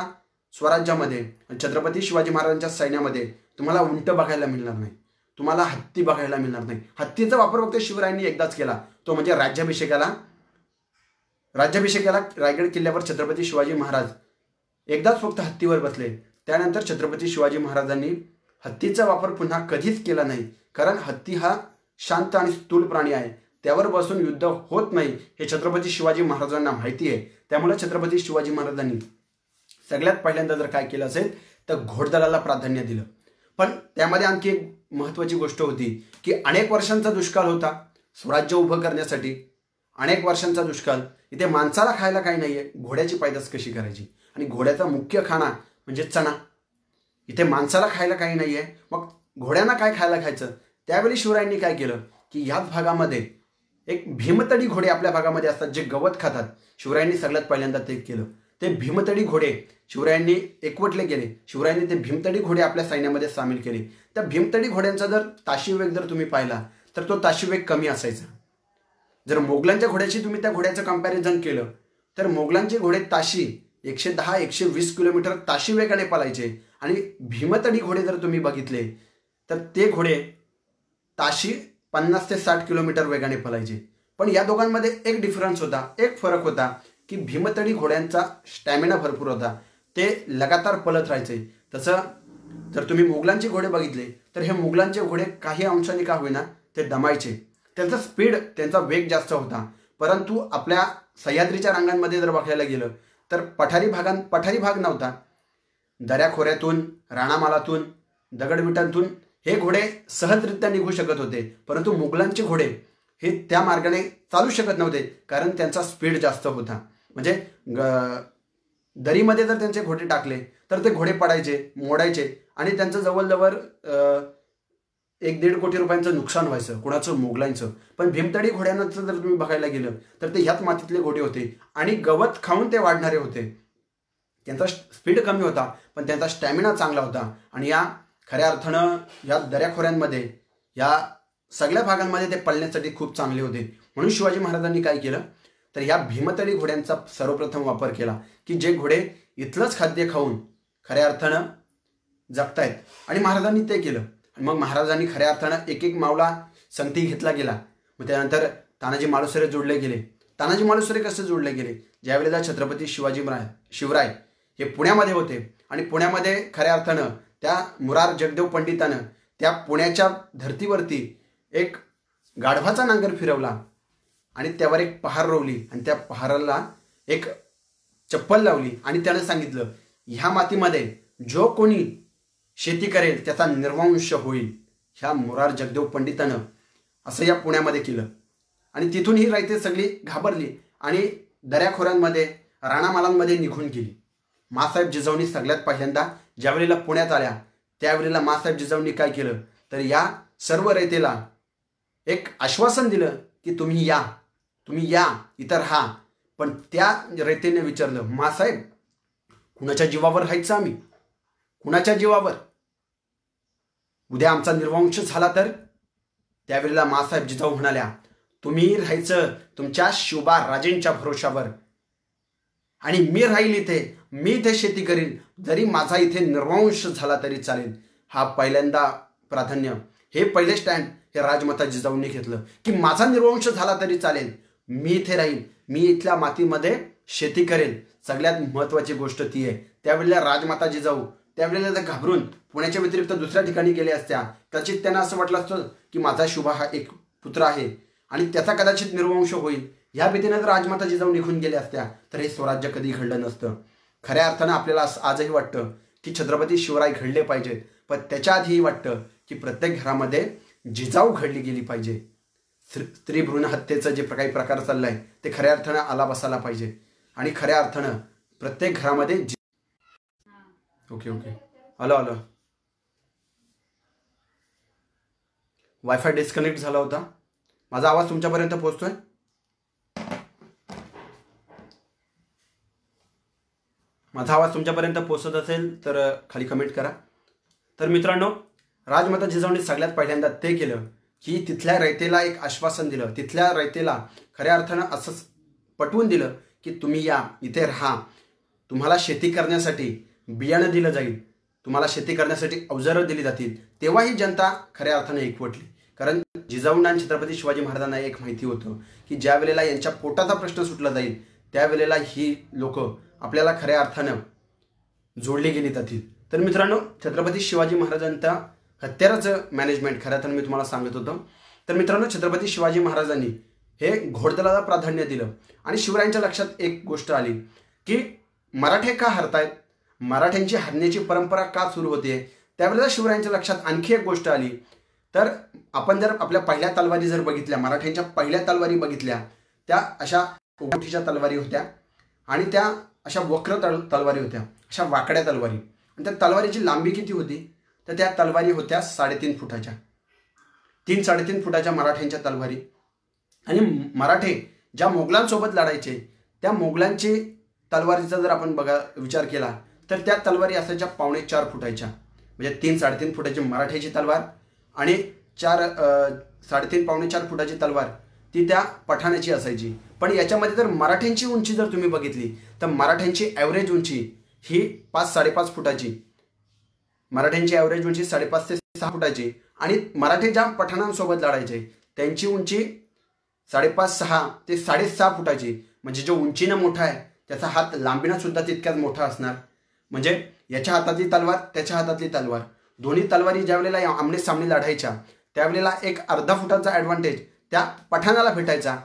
स्वराज्यामध्ये, छत्रपती शिवाजी महाराजांच्या सैन्यामध्ये तुम्हाला उंट बघायला मिळणार नाही, तुम्हाला हत्ती बघायला मिळणार नाही. हत्तीचा वापर फक्त शिवरायांनी एकदाच केला, तो म्हणजे राज्याभिषेकाला रायगड किल्ल्यावर छत्रपती शिवाजी महाराज एकदाच फक्त हत्तीवर बसले. त्यानंतर छत्रपती शिवाजी महाराजांनी हत्तीचा वापर पुन्हा कधीच केला नाही. कारण हत्ती हा शांत आणि स्थूल प्राणी आहे, त्यावर बसून युद्ध होत नाही हे छत्रपती शिवाजी महाराजांना माहिती आहे. त्यामुळे छत्रपती शिवाजी महाराजांनी सगळ्यात पहिल्यांदा जर काय केलं असेल तर घोडदळाला प्राधान्य दिलं. पण त्यामध्ये आणखी एक महत्त्वाची गोष्ट होती की अनेक वर्षांचा दुष्काळ होता स्वराज्य उभं करण्यासाठी. अनेक वर्षांचा दुष्काळ, इथे माणसाला खायला काही नाही आहे, घोड्याची पैदास कशी करायची, आणि घोड्याचा मुख्य खाना म्हणजे चणा. इथे माणसाला खायला काही नाही आहे, मग घोड्यांना काय खायला खायचं. त्यावेळी शिवरायांनी काय केलं की याच भागामध्ये एक भीमतडी घोडे आपल्या भागामध्ये असतात जे गवत खातात. शिवरायांनी सगळ्यात पहिल्यांदा ते केलं. ते भीमतडी घोडे शिवरायांनी एकवटले गेले. शिवरायांनी ते भीमतडी घोडे आपल्या सैन्यामध्ये सामील केले. त्या भीमतडी घोड्यांचा जर ताशीवेग जर तुम्ही पाहिला तर तो ताशीवेग कमी असायचा. जर मोगलांच्या घोड्याशी तुम्ही त्या घोड्याचं कंपॅरिझन केलं तर मोगलांचे घोडे ताशी 110-120 किलोमीटर ताशी वेगाने पळायचे, आणि भीमतडी घोडे जर तुम्ही बघितले तर ते घोडे ताशी 50 ते 60 किलोमीटर वेगाने पळायचे. पण या दोघांमध्ये एक डिफरन्स होता, एक फरक होता की भीमतडी घोड्यांचा स्टॅमिना भरपूर होता, ते लगातार पळत राहायचे. तसं जर तुम्ही मोगलांचे घोडे बघितले तर हे मोगलांचे घोडे काही अंशाने का होईना ते दमायचे. त्यांचा स्पीड, त्यांचा वेग जास्त होता. परंतु आपल्या सह्याद्रीच्या रांगांमध्ये जर बघायला गेलं तर पठारी भाग नव्हता. दऱ्याखोऱ्यातून, राणामालातून, दगडविटांतून हे घोडे सहजरित्या निघू शकत होते. परंतु मुघलांचे घोडे हे त्या मार्गाने चालू शकत नव्हते, कारण त्यांचा स्पीड जास्त होता. म्हणजे दरीमध्ये जर त्यांचे घोडे टाकले तर ते घोडे पडायचे, मोडायचे, आणि त्यांचं जवळजवळ 1-1.5 कोटी रुपयांचं नुकसान व्हायचं, कुणाचं, मोगलांचं. पण भीमतडी घोड्यांचं जर तुम्ही बघायला गेलं तर ते ह्याच मातीतले घोडे होते आणि गवत खाऊन ते वाढणारे होते. त्यांचा स्पीड कमी होता पण त्यांचा स्टॅमिना चांगला होता. आणि या खऱ्या अर्थानं या दऱ्याखोऱ्यांमध्ये, या सगळ्या भागांमध्ये ते पळण्यासाठी खूप चांगले होते. म्हणून शिवाजी महाराजांनी काय केलं तर या भीमतडी घोड्यांचा सर्वप्रथम वापर केला की जे घोडे इथलंच खाद्य खाऊन खऱ्या अर्थानं जगतायत, आणि महाराजांनी ते केलं. आणि मग महाराजांनी खऱ्या अर्थानं एक एक मावळा संगती घेतला गेला. मग त्यानंतर तानाजी मालुसरे जोडले गेले. तानाजी मालुसरे कसे जोडले गेले, ज्यावेळेला छत्रपती शिवराय हे पुण्यामध्ये होते, आणि पुण्यामध्ये खऱ्या अर्थानं त्या मुरार जगदेव पंडितानं त्या पुण्याच्या धर्तीवरती एक गाढवाचा नांगर फिरवला आणि त्यावर एक पहार रोवली, आणि त्या पहाराला एक चप्पल लावली, आणि त्यानं सांगितलं ह्या मातीमध्ये जो कोणी शेती करेल त्याचा निर्वंश होईल. ह्या मुरार जगदेव पंडितानं असं या पुण्यामध्ये केलं. आणि तिथून ही रयते सगळी घाबरली आणि दऱ्याखोऱ्यांमध्ये, राणामालांमध्ये निघून गेली. माँसाहेब जिजाऊंनी सगळ्यात पहिल्यांदा ज्यावेळेला पुण्यात आल्या त्यावेळेला माँसाहेब जिजाऊंनी काय केलं तर या सर्व रयतेला एक आश्वासन दिलं की तुम्ही या, इतर राहा. पण त्या रयतेने विचारलं, माँसाहेब कुणाच्या जीवावर राहायचं आम्ही, कुणाच्या जीवावर, उद्या आमचा निर्वंश झाला तर. त्यावेळेला माँसाहेब जिजाऊ म्हणाल्या, तुम्ही राहायचं तुमच्या शिवबा राजेंच्या भरोशावर, आणि मी राहील इथे, मी इथे शेती करीन, जरी माझा इथे निर्वंश झाला तरी चालेल. हा पहिल्यांदा प्राधान्य, हे पहिले स्टँड हे राजमाता जिजाऊंनी घेतलं की माझा निर्वंश झाला तरी चालेल, मी इथे राहीन, मी इथल्या मातीमध्ये शेती करेल. सगळ्यात महत्त्वाची गोष्ट ती आहे. त्यावेळेला राजमाता जिजाऊ त्यावेळेला घाबरून पुण्याच्या व्यतिरिक्त दुसऱ्या ठिकाणी गेल्या असत्या. कदाचित त्यांना असं वाटलं असतं की माझा शुभा हा एक पुत्र आहे आणि त्याचा कदाचित निर्वंश होईल. ह्या भीतीने जर राजमाता जिजाऊ निघून गेल्या असत्या तर हे स्वराज्य कधी घडलं नसतं. खऱ्या अर्थानं आपल्याला आजही वाटतं की छत्रपती शिवराय घडले पाहिजेत, पण त्याच्या आधीही वाटतं की प्रत्येक घरामध्ये जिजाऊ घडली गेली पाहिजे. स्त्री भ्रूण हत्येचं जे काही प्रकार चाललाय ते खऱ्या अर्थानं आला बसायला पाहिजे, आणि खऱ्या अर्थानं प्रत्येक घरामध्ये ओके आलो वायफाय डिस्कनेक्ट झाला होता. माझा आवाज तुमच्यापर्यंत पोहोचतोय? माझा आवाज तुमच्यापर्यंत पोहोचत असेल तर खाली कमेंट करा. तर मित्रांनो, राजमाता जिजाऊंनी सगळ्यात पहिल्यांदा ते केलं की तिथल्या रयतेला एक आश्वासन दिलं. तिथल्या रयतेला खऱ्या अर्थानं असं पटवून दिलं की तुम्ही या, इथे राहा, तुम्हाला शेती करण्यासाठी बियाणं दिलं जाईल, तुम्हाला शेती करण्यासाठी अवजारं दिली जातील, तेव्हा ही जनता खऱ्या अर्थाने एकवटली. कारण जिजाऊंना आणि छत्रपती शिवाजी महाराजांना एक माहिती होतं की ज्या वेळेला यांच्या पोटाचा प्रश्न सुटला जाईल त्यावेळेला ही लोक आपल्याला खऱ्या अर्थानं जोडली गेली जातील. तर मित्रांनो, छत्रपती शिवाजी महाराजांचा हत्याराचं मॅनेजमेंट खऱ्या अर्थानं मी तुम्हाला सांगत होतो. तर मित्रांनो, छत्रपती शिवाजी महाराजांनी हे घोडदळाला प्राधान्य दिलं आणि शिवरायांच्या लक्षात एक गोष्ट आली की मराठे का हरतायत, मराठ्यांची हरण्याची परंपरा का सुरू होते. त्यावेळेला शिवरायांच्या लक्षात आणखी एक गोष्ट आली. तर आपण जर आपल्या पहिल्या तलवारी जर बघितल्या, मराठ्यांच्या पहिल्या तलवारी बघितल्या, त्या अशा उभीच्या तलवारी होत्या आणि त्या अशा वक्र तलवारी होत्या, अशा वाकड्या तलवारी. आणि त्या तलवारीची लांबी किती होती, तर त्या तलवारी होत्या 3.5 फुटाच्या, 3-3.5 फुटाच्या मराठ्यांच्या तलवारी. आणि मराठे ज्या मोगलांसोबत लढायचे त्या मोगलांची तलवारीचा जर आपण विचार केला तर त्या तलवारी असायच्या 4.25 फुटाच्या, म्हणजे 3-3.5 फुटाची मराठ्याची तलवार आणि 3.5-4 फुटाची तलवार ती त्या पठाणाची असायची. पण याच्यामध्ये जर मराठ्यांची उंची जर तुम्ही बघितली तर मराठ्यांची ॲव्हरेज उंची ही 5-5.5 फुटाची, मराठ्यांची ॲव्हरेज उंची 5.5 ते 6 फुटाची. आणि मराठे ज्या पठाणांसोबत लढायचे त्यांची उंची 5.5-6 ते 6.5 फुटाची. म्हणजे जो उंचीनं मोठा आहे त्याचा हात लांबीनं सुद्धा तितक्याच मोठा असणार. म्हणजे याच्या हातातली तलवार त्याच्या हातातली तलवार, दोन्ही तलवारी ज्या वेळेला आमने सामने लढायच्या त्यावेळेला एक अर्धा फुटाचा ॲडव्हान्टेज त्या पठाणाला भेटायचा.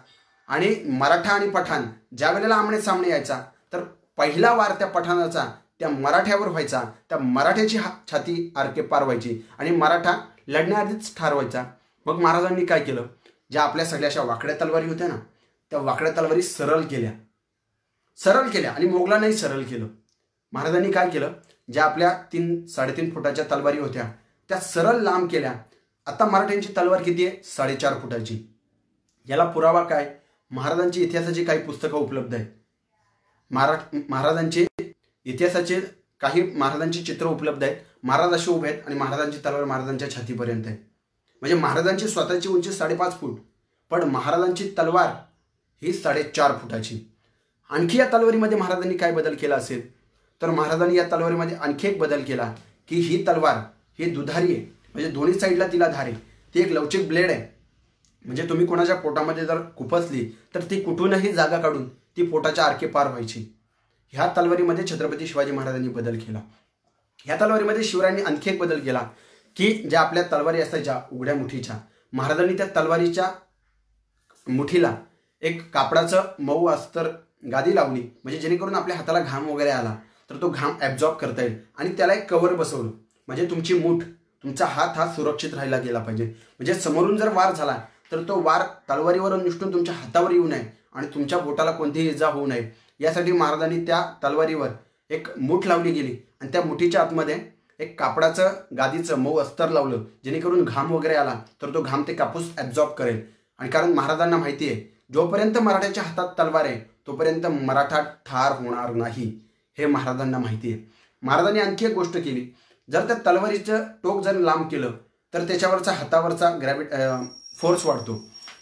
आणि मराठा आणि पठाण ज्या वेळेला आमने सामने यायचा तर पहिला वार त्या पठाणाचा त्या मराठ्यावर व्हायचा, त्या मराठ्याची छाती आरके पार व्हायची आणि मराठा लढण्याआधीच ठार व्हायचा. मग महाराजांनी काय केलं, ज्या आपल्या सगळ्या अशा वाकड्या तलवारी होत्या ना त्या वाकड्या तलवारी सरळ केल्या आणि मोगलांनाही सरळ केलं. महाराजांनी काय केलं, ज्या आपल्या 3-3.5 फुटाच्या तलवारी होत्या त्या सरळ लांब केल्या. आता मराठ्यांची तलवार किती आहे, 4.5 फुटाची. याला पुरावा काय, महाराजांची इतिहासाची काही पुस्तकं उपलब्ध आहेत, महाराजांचे इतिहासाचे काही महाराजांची चित्र उपलब्ध आहेत. महाराज असे उभे आहेत आणि महाराजांची तलवार महाराजांच्या छातीपर्यंत आहे. म्हणजे महाराजांची स्वतःची उंची 5.5 फूट, पण महाराजांची तलवार ही 4.5 फुटाची. आणखी या तलवारीमध्ये महाराजांनी काय बदल केला असेल तर महाराजांनी या तलवारीमध्ये आणखी एक बदल केला की ही तलवार ही दुधारी आहे, म्हणजे दोन्ही साईडला तिला धार आहे, ती एक लवचिक ब्लेड आहे. म्हणजे तुम्ही कोणाच्या पोटामध्ये जर खुपसली तर ती कुठूनही जागा काढून ती पोटाच्या आरके पार व्हायची. ह्या तलवारीमध्ये छत्रपती शिवाजी महाराजांनी बदल केला. ह्या तलवारीमध्ये शिवरायांनी आणखी एक बदल केला की ज्या आपल्या तलवारी असायच्या उघड्या मुठीच्या, महाराजांनी त्या तलवारीच्या मुठीला एक कापडाचं मऊ अस्तर गादी लावली, म्हणजे जेणेकरून आपल्या हाताला घाम वगैरे आला तर तो घाम ॲब्झॉर्ब करता येईल. आणि त्याला एक कव्हर बसवलं, म्हणजे तुमची मूठ, तुमचा हात हा सुरक्षित राहिला गेला पाहिजे. म्हणजे समोरून जर वार झाला तर तो वार तलवारीवरून निष्ठून तुमच्या हातावर येऊ नये आणि तुमच्या बोटाला कोणतीही इजा होऊ नये. यासाठी महाराजांनी त्या तलवारीवर एक मूठ लावली गेली आणि त्या मुठीच्या आतमध्ये एक कापडाचं गादीचं मऊ अस्तर लावलं, जेणेकरून घाम वगैरे आला तर तो घाम ते कापूस ॲब्झॉर्ब करेल. आणि कारण महाराजांना माहिती आहे जोपर्यंत मराठ्याच्या हातात तलवार आहे तोपर्यंत मराठा ठार होणार नाही, हे महाराजांना माहिती आहे. महाराजांनी आणखी एक गोष्ट केली, जर त्या तलवारीचं टोक जर लांब केलं तर त्याच्यावरचा हातावरचा फोर्स वाढतो.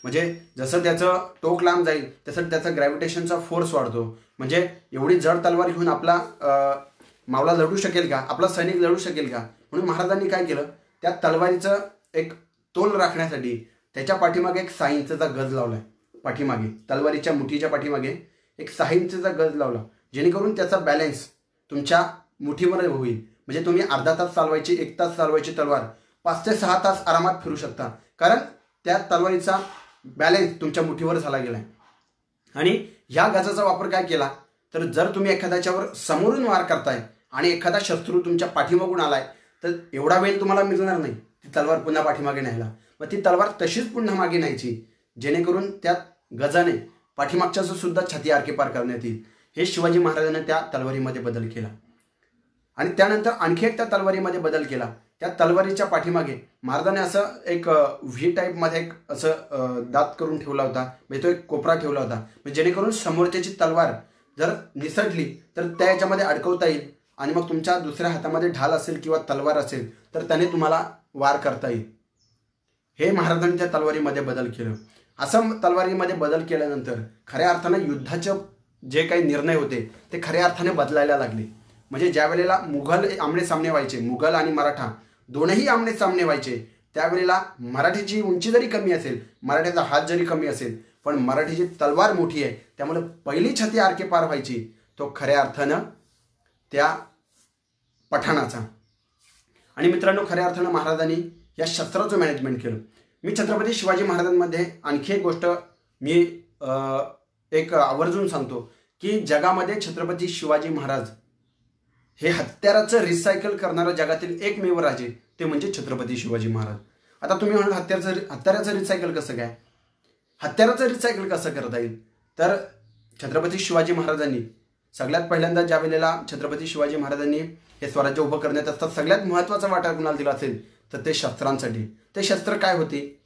म्हणजे जसं त्याचं टोक लांब जाईल तसं त्याचा ग्रॅव्हिटेशनचा फोर्स वाढतो. म्हणजे एवढी जड तलवार घेऊन आपला मावळा लढू शकेल का, आपला सैनिक लढू शकेल का. म्हणून महाराजांनी काय केलं, त्या तलवारीचं एक तोल राखण्यासाठी त्याच्या पाठीमागे एक 6 इंचचा गज लावलाय. पाठीमागे तलवारीच्या मुठीच्या पाठीमागे एक 6 इंचचा गज लावला, जेणेकरून त्याचा बॅलन्स तुमच्या मुठीवर होईल. म्हणजे तुम्ही अर्धा तास चालवायची, 1 तास चालवायची तलवार 5 ते 6 तास आरामात फिरू शकता, कारण त्या तलवारीचा बॅलन्स तुमच्या मुठीवर झाला गेलाय. आणि ह्या गजाचा वापर काय केला तर जर तुम्ही एखाद्याच्यावर समोरून वार करताय आणि एखादा शत्रू तुमच्या पाठीमागून आलाय तर एवढा वेळ तुम्हाला मिळणार नाही ती तलवार पुन्हा पाठीमागे न्यायला. मग ती तलवार तशीच पुन्हा मागे न्यायची, जेणेकरून त्या गजाने पाठीमागच्याचं सुद्धा छाती आरके पार करण्यात येईल. हे शिवाजी महाराजांनी त्या तलवारीमध्ये बदल केला. आणि त्यानंतर आणखी एक त्या तलवारीमध्ये बदल केला. त्या तलवारीच्या पाठीमागे महाराजांनी असं एक व्ही टाईपमध्ये एक असं दात करून ठेवला होता, म्हणजे तो एक कोपरा ठेवला होता, म्हणजे जेणेकरून समोरच्याची तलवार जर निसटली तर त्या याच्यामध्ये अडकवता येईल आणि मग तुमच्या दुसऱ्या हातामध्ये ढाल असेल किंवा तलवार असेल तर त्याने तुम्हाला वार करता येईल. हे महाराजांनी त्या तलवारीमध्ये बदल केलं. असं तलवारीमध्ये बदल केल्यानंतर खऱ्या अर्थानं युद्धाचे जे काही निर्णय होते ते खऱ्या अर्थाने बदलायला लागले. म्हणजे ज्या वेळेला मुघल आमने सामने व्हायचे, मुघल आणि मराठा दोनही आमने सामने व्हायचे, त्यावेळेला मराठीची उंची जरी कमी असेल, मराठीचा हात जरी कमी असेल, पण मराठीची तलवार मोठी आहे, त्यामुळे पहिली छाती आरके पार व्हायची तो खऱ्या अर्थानं त्या पठाणाचा. आणि मित्रांनो, खऱ्या अर्थानं महाराजांनी या शस्त्राचं मॅनेजमेंट केलं. मी छत्रपती शिवाजी महाराजांमध्ये आणखी एक गोष्ट मी एक आवर्जून सांगतो की जगामध्ये छत्रपती शिवाजी महाराज हे हत्याराचं रिसायकल करणारं जगातील एकमेव राजे ते म्हणजे छत्रपती शिवाजी महाराज. आता तुम्ही म्हणाल हत्याराचं रिसायकल कसं काय, हत्याराचं रिसायकल कसं करता येईल, तर छत्रपती शिवाजी महाराजांनी सगळ्यात पहिल्यांदा ज्या वेळेला छत्रपती शिवाजी महाराजांनी हे स्वराज्य उभं करण्यात असतात सगळ्यात महत्त्वाचा वाटा कुणाला दिला असेल तर ते शस्त्रांसाठी. ते शस्त्र काय होते,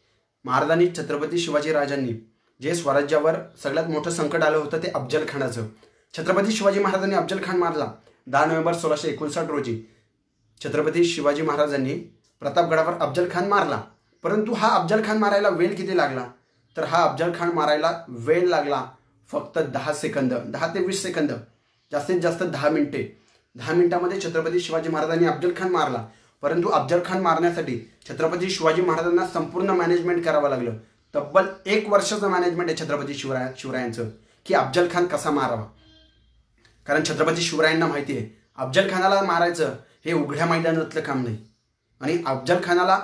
महाराजांनी छत्रपती शिवाजी राजांनी जे स्वराज्यावर सगळ्यात मोठं संकट आलं होतं ते अफजल खानाचं. छत्रपती शिवाजी महाराजांनी अफजल खान मारला 10 नोव्हेंबर 1659 रोजी. छत्रपती शिवाजी महाराजांनी प्रतापगडावर अफजल खान मारला, परंतु हा अफजल खान मारायला वेळ किती लागला, तर हा अफजल खान मारायला वेळ लागला फक्त 10 सेकंद, 10 ते 20 सेकंद, जास्तीत जास्त 10 मिनिटे. 10 मिनिटामध्ये छत्रपती शिवाजी महाराजांनी अफजल खान मारला. परंतु अफजल खान मारण्यासाठी छत्रपती शिवाजी महाराजांना संपूर्ण मॅनेजमेंट करावं लागलं. तब्बल 1 वर्षाचं मॅनेजमेंट आहे छत्रपती शिवरायांचं की अफजल खान कसा मारावा. कारण छत्रपती शिवरायांना माहिती आहे अफजल खानाला मारायचं हे उघड्या मैदानातलं काम नाही. आणि अफजल खानाला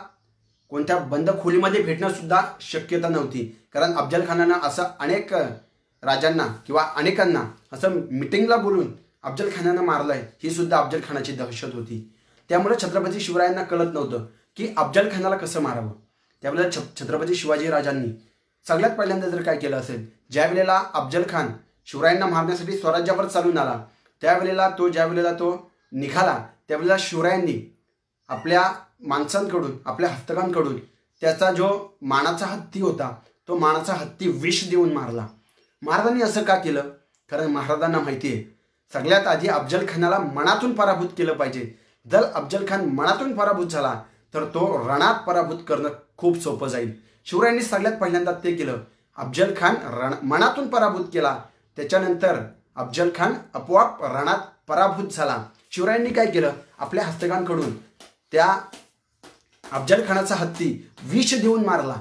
कोणत्या बंद खोलीमध्ये भेटणं सुद्धा शक्यता नव्हती. कारण अफजल खानानं असं अनेक राजांना किंवा अनेकांना असं मिटिंगला बोलून अफजल खानानं मारलंय ही सुद्धा अफजल खानाची दहशत होती. त्यामुळे छत्रपती शिवरायांना कळत नव्हतं की अफजल खानाला कसं मारावं. त्यावेळेला छत्रपती शिवाजी राजांनी सगळ्यात पहिल्यांदा जर काय केलं असेल, ज्या वेळेला अफजल खान शिवरायांना मारण्यासाठी स्वराज्यावर चालून आला त्यावेळेला ज्या वेळेला तो निघाला त्यावेळेला शिवरायांनी आपल्या माणसांकडून आपल्या हस्तकांकडून त्याचा जो मानाचा हत्ती होता तो मानाचा हत्ती विष देऊन मारला. महाराजांनी असं का केलं, कारण महाराजांना माहिती आहे सगळ्यात आधी अफजल खानाला मनातून पराभूत केलं पाहिजे. जर अफजल खान मनातून पराभूत झाला तर तो रणात पराभूत करणं खूप सोपं जाईल. शिवरायांनी सगळ्यात पहिल्यांदा ते केलं. अफजल खान मनातून पराभूत केला, त्याच्यानंतर अफजल खान आपोआप रणात पराभूत झाला. शिवरायांनी काय केलं, आपल्या हस्तकांकडून त्या अफजल खानाचा हत्ती विष देऊन मारला.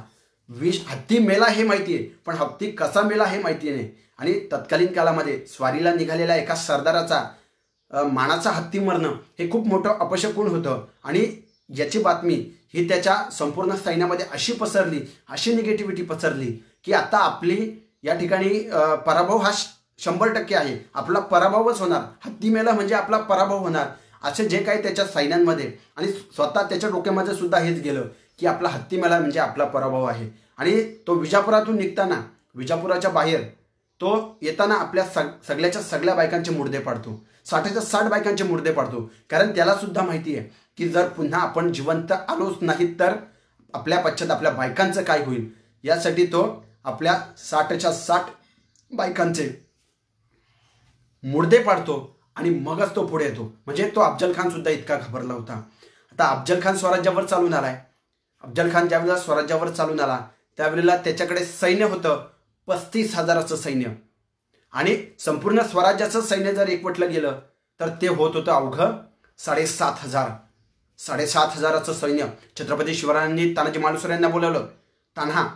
हत्ती मेला हे माहिती आहे, पण हत्ती कसा मेला हे माहिती नाही. आणि तत्कालीन काळामध्ये स्वारीला निघालेल्या एका सरदाराचा मानाचा हत्ती मरणं हे खूप मोठं अपशकुन होतं. आणि याची बातमी ही त्याच्या संपूर्ण सैन्यामध्ये अशी पसरली, अशी निगेटिव्हिटी पसरली की आता आपली या ठिकाणी पराभव हा 100% आहे, आपला पराभवच होणार, हत्ती मेला म्हणजे आपला पराभव होणार, असे जे काही त्याच्या सैन्यांमध्ये आणि स्वतः त्याच्या डोक्यामध्ये सुद्धा हेच गेलं की आपला हत्ती मेला म्हणजे आपला पराभव आहे. आणि तो विजापुरातून निघताना विजापुराच्या बाहेर तो येताना आपल्या सगळ्याच्या सगळ्या बायकांचे मुर्दे पाडतो, 60च्या 60 बायकांचे मुर्दे पाडतो. कारण त्याला सुद्धा माहिती आहे की जर पुन्हा आपण जिवंत आलोच नाहीत तर आपल्या पश्चात आपल्या बायकांचं काय होईल. यासाठी तो आपल्या 60च्या 60 बायकांचे मुर्दे पाडतो आणि मगच तो पुढे येतो. म्हणजे तो अफजल खान सुद्धा इतका घाबरला होता. आता अफजल खान स्वराज्यावर चालून आलाय. अफजल खान ज्यावेळेला स्वराज्यावर चालून आला त्यावेळेला त्याच्याकडे सैन्य होतं 35,000चं सैन्य. आणि संपूर्ण स्वराज्याचं सैन्य जर एकवटलं गेलं तर ते होत होतं अवघं 7,500. 7,500चं सैन्य. छत्रपती शिवरायांनी तानाजी मालुसरे यांना बोलावलं. तान्हा,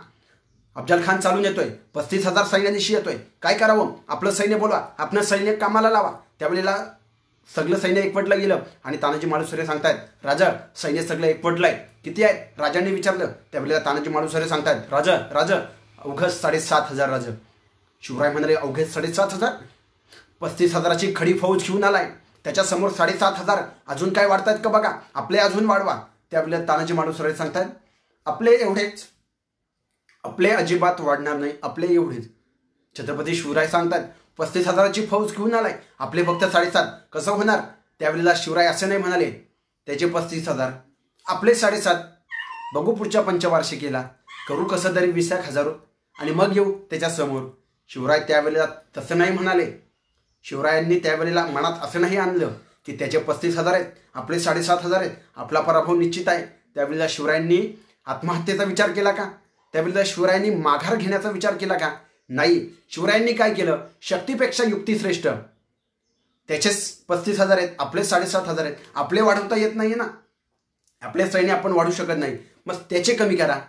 अफजल खान चालून येतोय, 35,000 सैन्यानिशी येतोय, काय करावं, आपलं सैन्य बोलवा, आपलं सैन्य कामाला लावा. त्यावेळेला सगळं सैन्य एकवटलं गेलं आणि तानाजी मालुसरे सांगतायत, राजा सैन्य सगळं एकवटलंय, किती आहे, राजांनी विचारलं. त्यावेळेला तानाजी मालुसरे सांगतायत, राजा अवघं 7,500 राजा. शिवराय म्हणाले, अवघे 7,500, 35,000ची खडी फौज घेऊन आलाय, त्याच्यासमोर 7,500, अजून काय वाढतायत का बघा, आपले अजून वाढवा. त्यावेळेला तानाजी मालुसरे सांगतायत, आपले एवढेच, आपले अजिबात वाढणार नाही, आपले एवढेच. छत्रपती शिवराय सांगतात 35,000ची फौज घेऊन आलाय, आपले फक्त 7,500, कसं होणार. त्यावेळेला शिवराय असे नाही म्हणाले, त्याचे 35,000, आपले 7,500, बघू पुढच्या पंचवार्षिकेला करू कसं तरी 20,000 आणि मग येऊ त्याच्यासमोर. शिवराय त्यावेळेला तसं नाही म्हणाले. शिवरायांनी त्यावेळेला मनात असं नाही आणलं की त्याचे 35,000 आहेत, आपले 7,500 आहेत, आपला पराभव निश्चित आहे. त्यावेळेला शिवरायांनी आत्महत्येचा विचार केला का, त्यावेळेला शिवरायांनी माघार घेण्याचा विचार केला का? नाही. शिवरायांनी काय केलं? शक्तीपेक्षा युक्ती श्रेष्ठ. त्याचे 35,000 आहेत, आपले 7,500 आहेत. आपले वाढवता येत नाही ना, आपले सैन्य आपण वाढू शकत नाही. मग त्याचे कमी करा.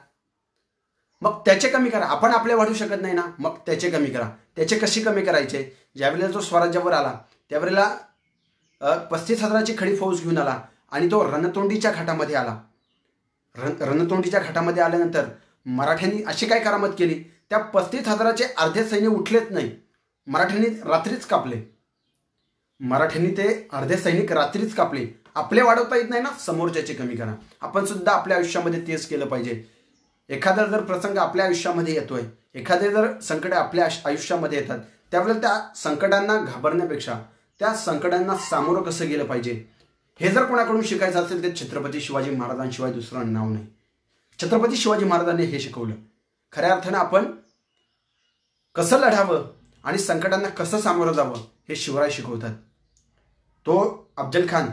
आपण आपले वाढू शकत नाही ना, मग त्याचे कमी करा. त्याचे कशी कमी करायचे? ज्यावेळेला जो स्वराज्यावर आला त्यावेळेला 35,000ची खडी फौज घेऊन आला आणि तो रणतोंडीच्या घाटामध्ये आला. रणतोंडीच्या घाटामध्ये आल्यानंतर मराठ्यांनी अशी काय करामत केली? त्या 35,000चे अर्धे सैन्य उठलेच नाही. मराठ्यांनी रात्रीच कापले. आपले वाढवता येत नाही ना, समोरच्याचे कमी करा. आपण सुद्धा आपल्या आयुष्यामध्ये तेच केलं पाहिजे. एखादा जर प्रसंग आपल्या आयुष्यामध्ये येतोय, एखादे जर संकट आपल्या आयुष्यामध्ये येतात, त्यावेळेला त्या संकटांना घाबरण्यापेक्षा त्या संकटांना सामोरं कसं गेलं पाहिजे हे जर कोणाकडून शिकायचं असेल तर छत्रपती शिवाजी महाराजांशिवाय दुसरं नाव नाही. छत्रपती शिवाजी महाराजांनी हे शिकवलं. खऱ्या अर्थानं आपण कसं लढावं आणि संकटांना कसं सामोरं जावं हे शिवराय शिकवतात. तो अफजल खान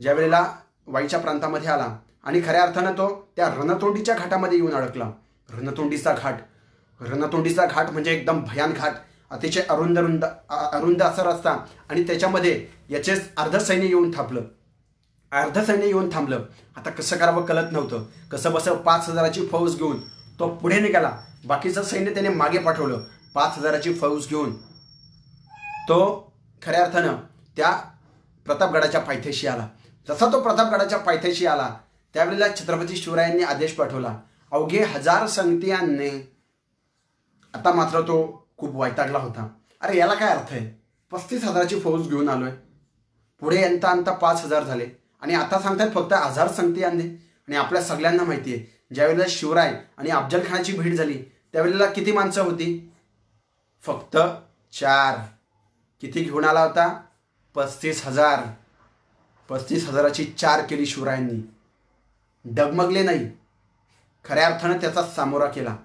ज्या वेळेला वाईच्या प्रांतामध्ये आला आणि खऱ्या अर्थानं तो त्या रणतोंडीच्या घाटामध्ये येऊन अडकला. रणतोंडीचा घाट म्हणजे एकदम भयान घाट, अतिशय अरुंद असा रस्ता आणि त्याच्यामध्ये याचे अर्ध सैन्य येऊन थांबलं. आता कसं करावं कळत नव्हतं. कसं बसं 5,000ची फौज घेऊन तो पुढे निघाला. बाकीचं सैन्य त्याने मागे पाठवलं. 5,000ची फौज घेऊन तो खऱ्या अर्थानं त्या प्रतापगडाच्या पायथ्याशी आला. जसा तो प्रतापगडाच्या पायथ्याशी आला त्यावेळेला छत्रपती शिवरायांनी आदेश पाठवला, अवघे 1000 संगतीयांनी. आता मात्र तो खूप वैतागला होता. अरे याला काय अर्थ आहे? 35,000ची फौज घेऊन आलोय, पुढे आणता 5,000 झाले आणि आता सांगतात फक्त 1000 संगतीयांनी. आणि आपल्या सगळ्यांना माहिती आहे ज्यावेळेला शिवराय आणि अफजल खानाची भेट झाली त्यावेळेला किती माणसं होती? फक्त 4. किती घेऊन आला होता? 35,000. 35,000ची 4 केली शिवरायांनी. डगमगले नाही, खऱ्या अर्थानं त्याचा सामोरा केला.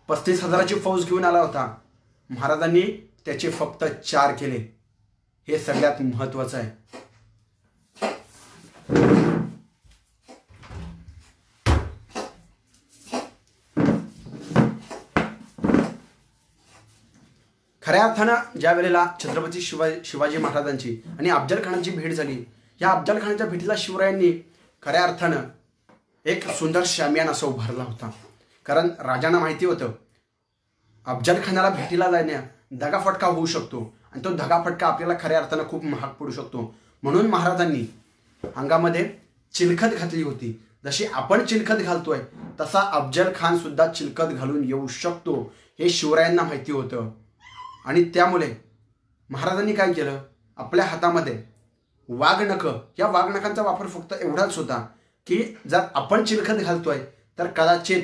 35,000ची फौज घेऊन आला होता, महाराजांनी त्याचे फक्त 4 केले. हे सगळ्यात महत्वाचं आहे. खऱ्या अर्थानं ज्या वेळेला छत्रपती शिवाजी महाराजांची आणि अफजल खानाची भेट झाली, या अफजल खानाच्या भेटीला शिवरायांनी खऱ्या अर्थानं एक सुंदर शामियान असं उभारला होता. कारण राजांना माहिती होतं अफजल खानाला भेटीला जाण्या दगाफटका होऊ शकतो आणि तो दगाफटका आपल्याला खऱ्या अर्थानं खूप महाग पडू शकतो. म्हणून महाराजांनी अंगामध्ये चिलखत घातली होती. जशी आपण चिलखत घालतोय तसा अफजल खान सुद्धा चिलखत घालून येऊ शकतो हे शिवरायांना माहिती होतं. आणि त्यामुळे महाराजांनी काय केलं? आपल्या हातामध्ये वाघनखं, या वाघनखांचा वापर फक्त एवढाच होता की जर आपण चिलखत घालतोय तर कदाचित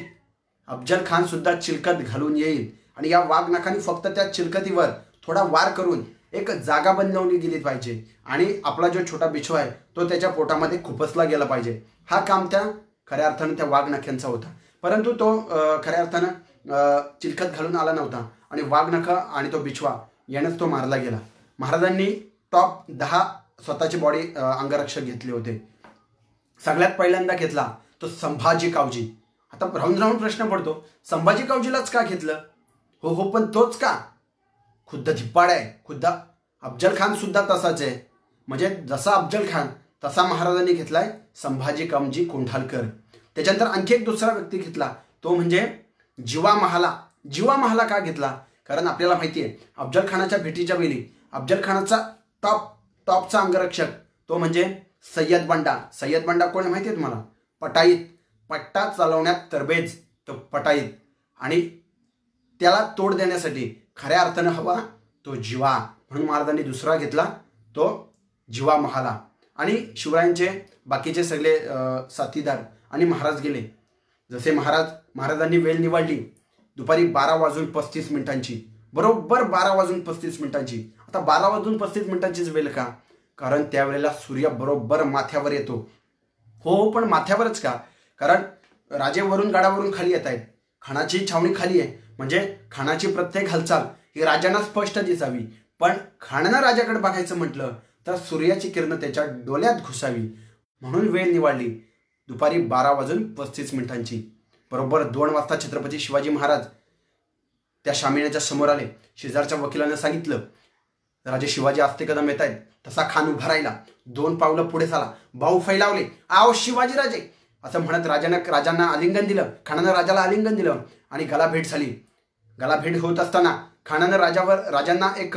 अफजल खान सुद्धा चिलखत घालून येईल आणि या वाघनखांनी फक्त त्या चिलखतीवर थोडा वार करून एक जागा बनवली गेली पाहिजे आणि आपला जो छोटा बिछवा आहे तो त्याच्या पोटामध्ये खुपसला गेला पाहिजे. हा काम त्या खऱ्या अर्थानं त्या वाघनख्यांचा होता. परंतु तो खऱ्या अर्थानं चिलखत घालून आला नव्हता आणि वाघनखं आणि तो बिछवा यानेच तो मारला गेला. महाराजांनी टॉप 10 स्वतःची बॉडी अंगरक्षक घेतले होते. सगळ्यात पहिल्यांदा घेतला तो संभाजी कावजी. आता राहून प्रश्न पडतो, संभाजी कावजीलाच का घेतलं? हो, पण तोच का? खुद्द धिप्पाड आहे. खुद्द अफजल खान सुद्धा तसाच आहे. म्हणजे जसा अफजल खान तसा महाराजांनी घेतलाय संभाजी कामजी कोंढालकर. त्याच्यानंतर आणखी एक दुसरा व्यक्ती घेतला तो म्हणजे जिवा महाला. जिवा महाला का घेतला? कारण आपल्याला माहिती आहे अफजल खानाच्या भेटीच्या वेळी अफजल खानाचा टॉपचा अंगरक्षक तो म्हणजे सय्यद बंडा कोण माहिती आहे तुम्हाला? पट्टा चालवण्यात तरबेज तो पटाईत. आणि त्याला तोड देण्यासाठी खऱ्या अर्थानं हवा तो जिवा, म्हणून महाराजांनी दुसरा घेतला तो जिवा महाला. आणि शिवरायांचे बाकीचे सगळे साथीदार आणि महाराज गेले. जसे महाराजांनी वेळ निवडली दुपारी 12:35 बरोबर 12:35. आता 12:35 वेळ का? कारण त्यावेळेला सूर्य बरोबर माथ्यावर येतो. हो, पण माथ्यावरच का? कारण राजे वरून गडावरून खाली येत आहेत. खानाची छावणी खाली आहे म्हणजे खानाची प्रत्येक हालचाल ही राजांना स्पष्ट दिसावी. पण खानानं राजाकडे बघायचं म्हटलं तर सूर्याची किरण त्याच्या डोळ्यात घुसावी. म्हणून वेळ निवडली दुपारी 12:35. बरोबर 2 वाजता छत्रपती शिवाजी महाराज त्या शामियानाच्या समोर आले. शेजारच्या वकिलानं सांगितलं, राजे शिवाजी आस्ते कदम येत आहेत. तसा खान उभा राहिला, 2 पावलं पुढे झाला, बाहू फैलावले, आओ शिवाजी राजे असं म्हणत राजांना आलिंगन दिलं. खानानं राजाला आलिंगन दिलं आणि गलाभेट झाली. गलाभेट होत असताना खानानं राजांना एक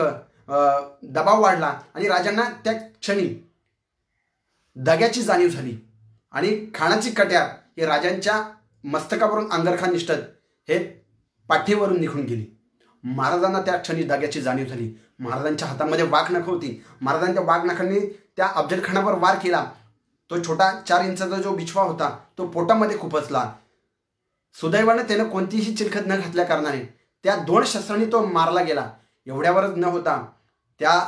दबाव वाढला आणि राजांना त्या क्षणी दग्याची जाणीव झाली आणि खानाची कट्यार हे राजांच्या मस्तकावरून अंगरखा निष्ठत हे पाठीवरून निघून गेली. महाराजांना त्या क्षणी दग्याची जाणीव झाली. महाराजांच्या हातामध्ये वाघनख होती. महाराजांच्या वाघनखांनी त्या अफजलखानावर वार केला. तो छोटा 4 इंचाचा जो बिछवा होता तो पोटामध्ये खुपसला. सुदैवाने त्यानं कोणतीही चिलखत न घातल्या कारणाने त्या 2 शस्त्रांनी तो मारला गेला. एवढ्यावरच न होता त्या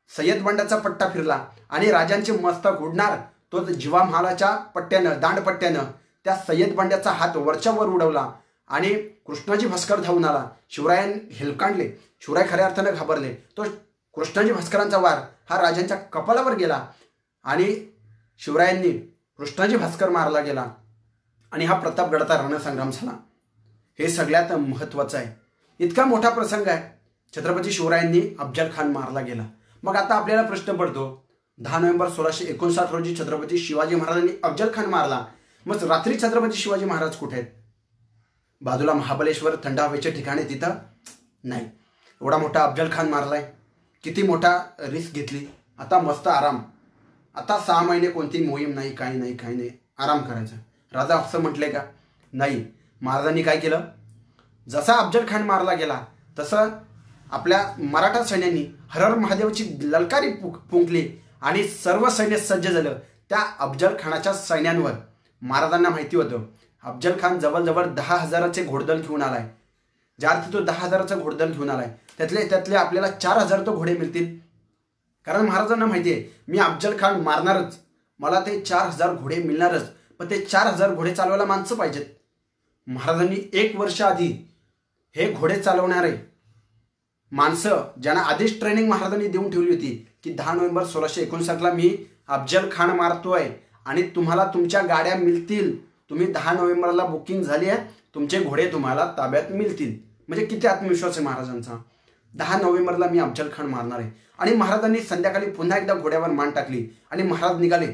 सय्यद बंडाचा पट्टा फिरला आणि राजांचे मस्तक उडणार तो जीवामहालाच्या पट्ट्यानं दांडपट्ट्यानं त्या सय्यद बंड्याचा हात वरच्या वर उडवला आणि कृष्णाजी भास्कर धावून आला. शिवरायां हेलकांडले. शिवराय खऱ्या अर्थानं घाबरले. तो कृष्णाजी भास्करांचा वार हा राजांच्या कपालावर गेला आणि शिवरायांनी कृष्णाजी भास्कर मारला गेला आणि हा प्रतापगडाचा रणसंग्राम झाला. हे सगळ्यात महत्त्वाचं आहे. इतका मोठा प्रसंग आहे. छत्रपती शिवरायांनी अफजल खान मारला गेला. मग आता आपल्याला प्रश्न पडतो, 10 नोव्हेंबर 1659 रोजी छत्रपती शिवाजी महाराजांनी अफजल खान मारला. मग रात्री छत्रपती शिवाजी महाराज कुठे आहेत? बाजूला महाबलेश्वर थंड हवेचे ठिकाणे तिथं नाही. एवढा मोठा अफजल खान मारलाय, किती मोठा रिस्क घेतली. आता मस्त आराम. आता 6 महिने कोणती मोहीम नाही, काही नाही, आराम करायचा. राजा असं म्हटले का? नाही. महाराजांनी काय केलं? जसा अफजल खान मारला गेला तसं आपल्या मराठा सैन्यांनी हर हर महादेवची ललकारी फुंकली आणि सर्व सैन्य सज्ज झालं. त्या अफजल खानाच्या सैन्यांवर महाराजांना माहिती होतं अफजल खान जवळजवळ 10,000चे घोडदळ घेऊन आलाय. ज्या अर्थी तो 10,000चं घोडदळ घेऊन आलाय त्यातले आपल्याला 4,000 तो घोडे मिळतील. कारण महाराजांना माहिती आहे मी अफजल खान मारणारच, मला ते 4,000 घोडे मिळणारच. पण ते 4,000 घोडे चालवायला माणसं पाहिजेत. महाराजांनी 1 वर्ष आधी हे घोडे चालवणारे माणसं ज्यांना आधीच ट्रेनिंग महाराजांनी देऊन ठेवली होती की 10 नोव्हेंबर 1659 मी अफजल खान मारतोय आणि तुम्हाला तुमच्या गाड्या मिळतील. तुम्ही 10 नोव्हेंबरला बुकिंग झाली आहे, तुमचे घोडे तुम्हाला ताब्यात मिळतील. म्हणजे किती आत्मविश्वास आहे महाराजांचा. 10 नोव्हेंबरला मी अफजल खान मारणार आहे. आणि महाराजांनी संध्याकाळी पुन्हा एकदा घोड्यावर मान टाकली आणि महाराज निघाले.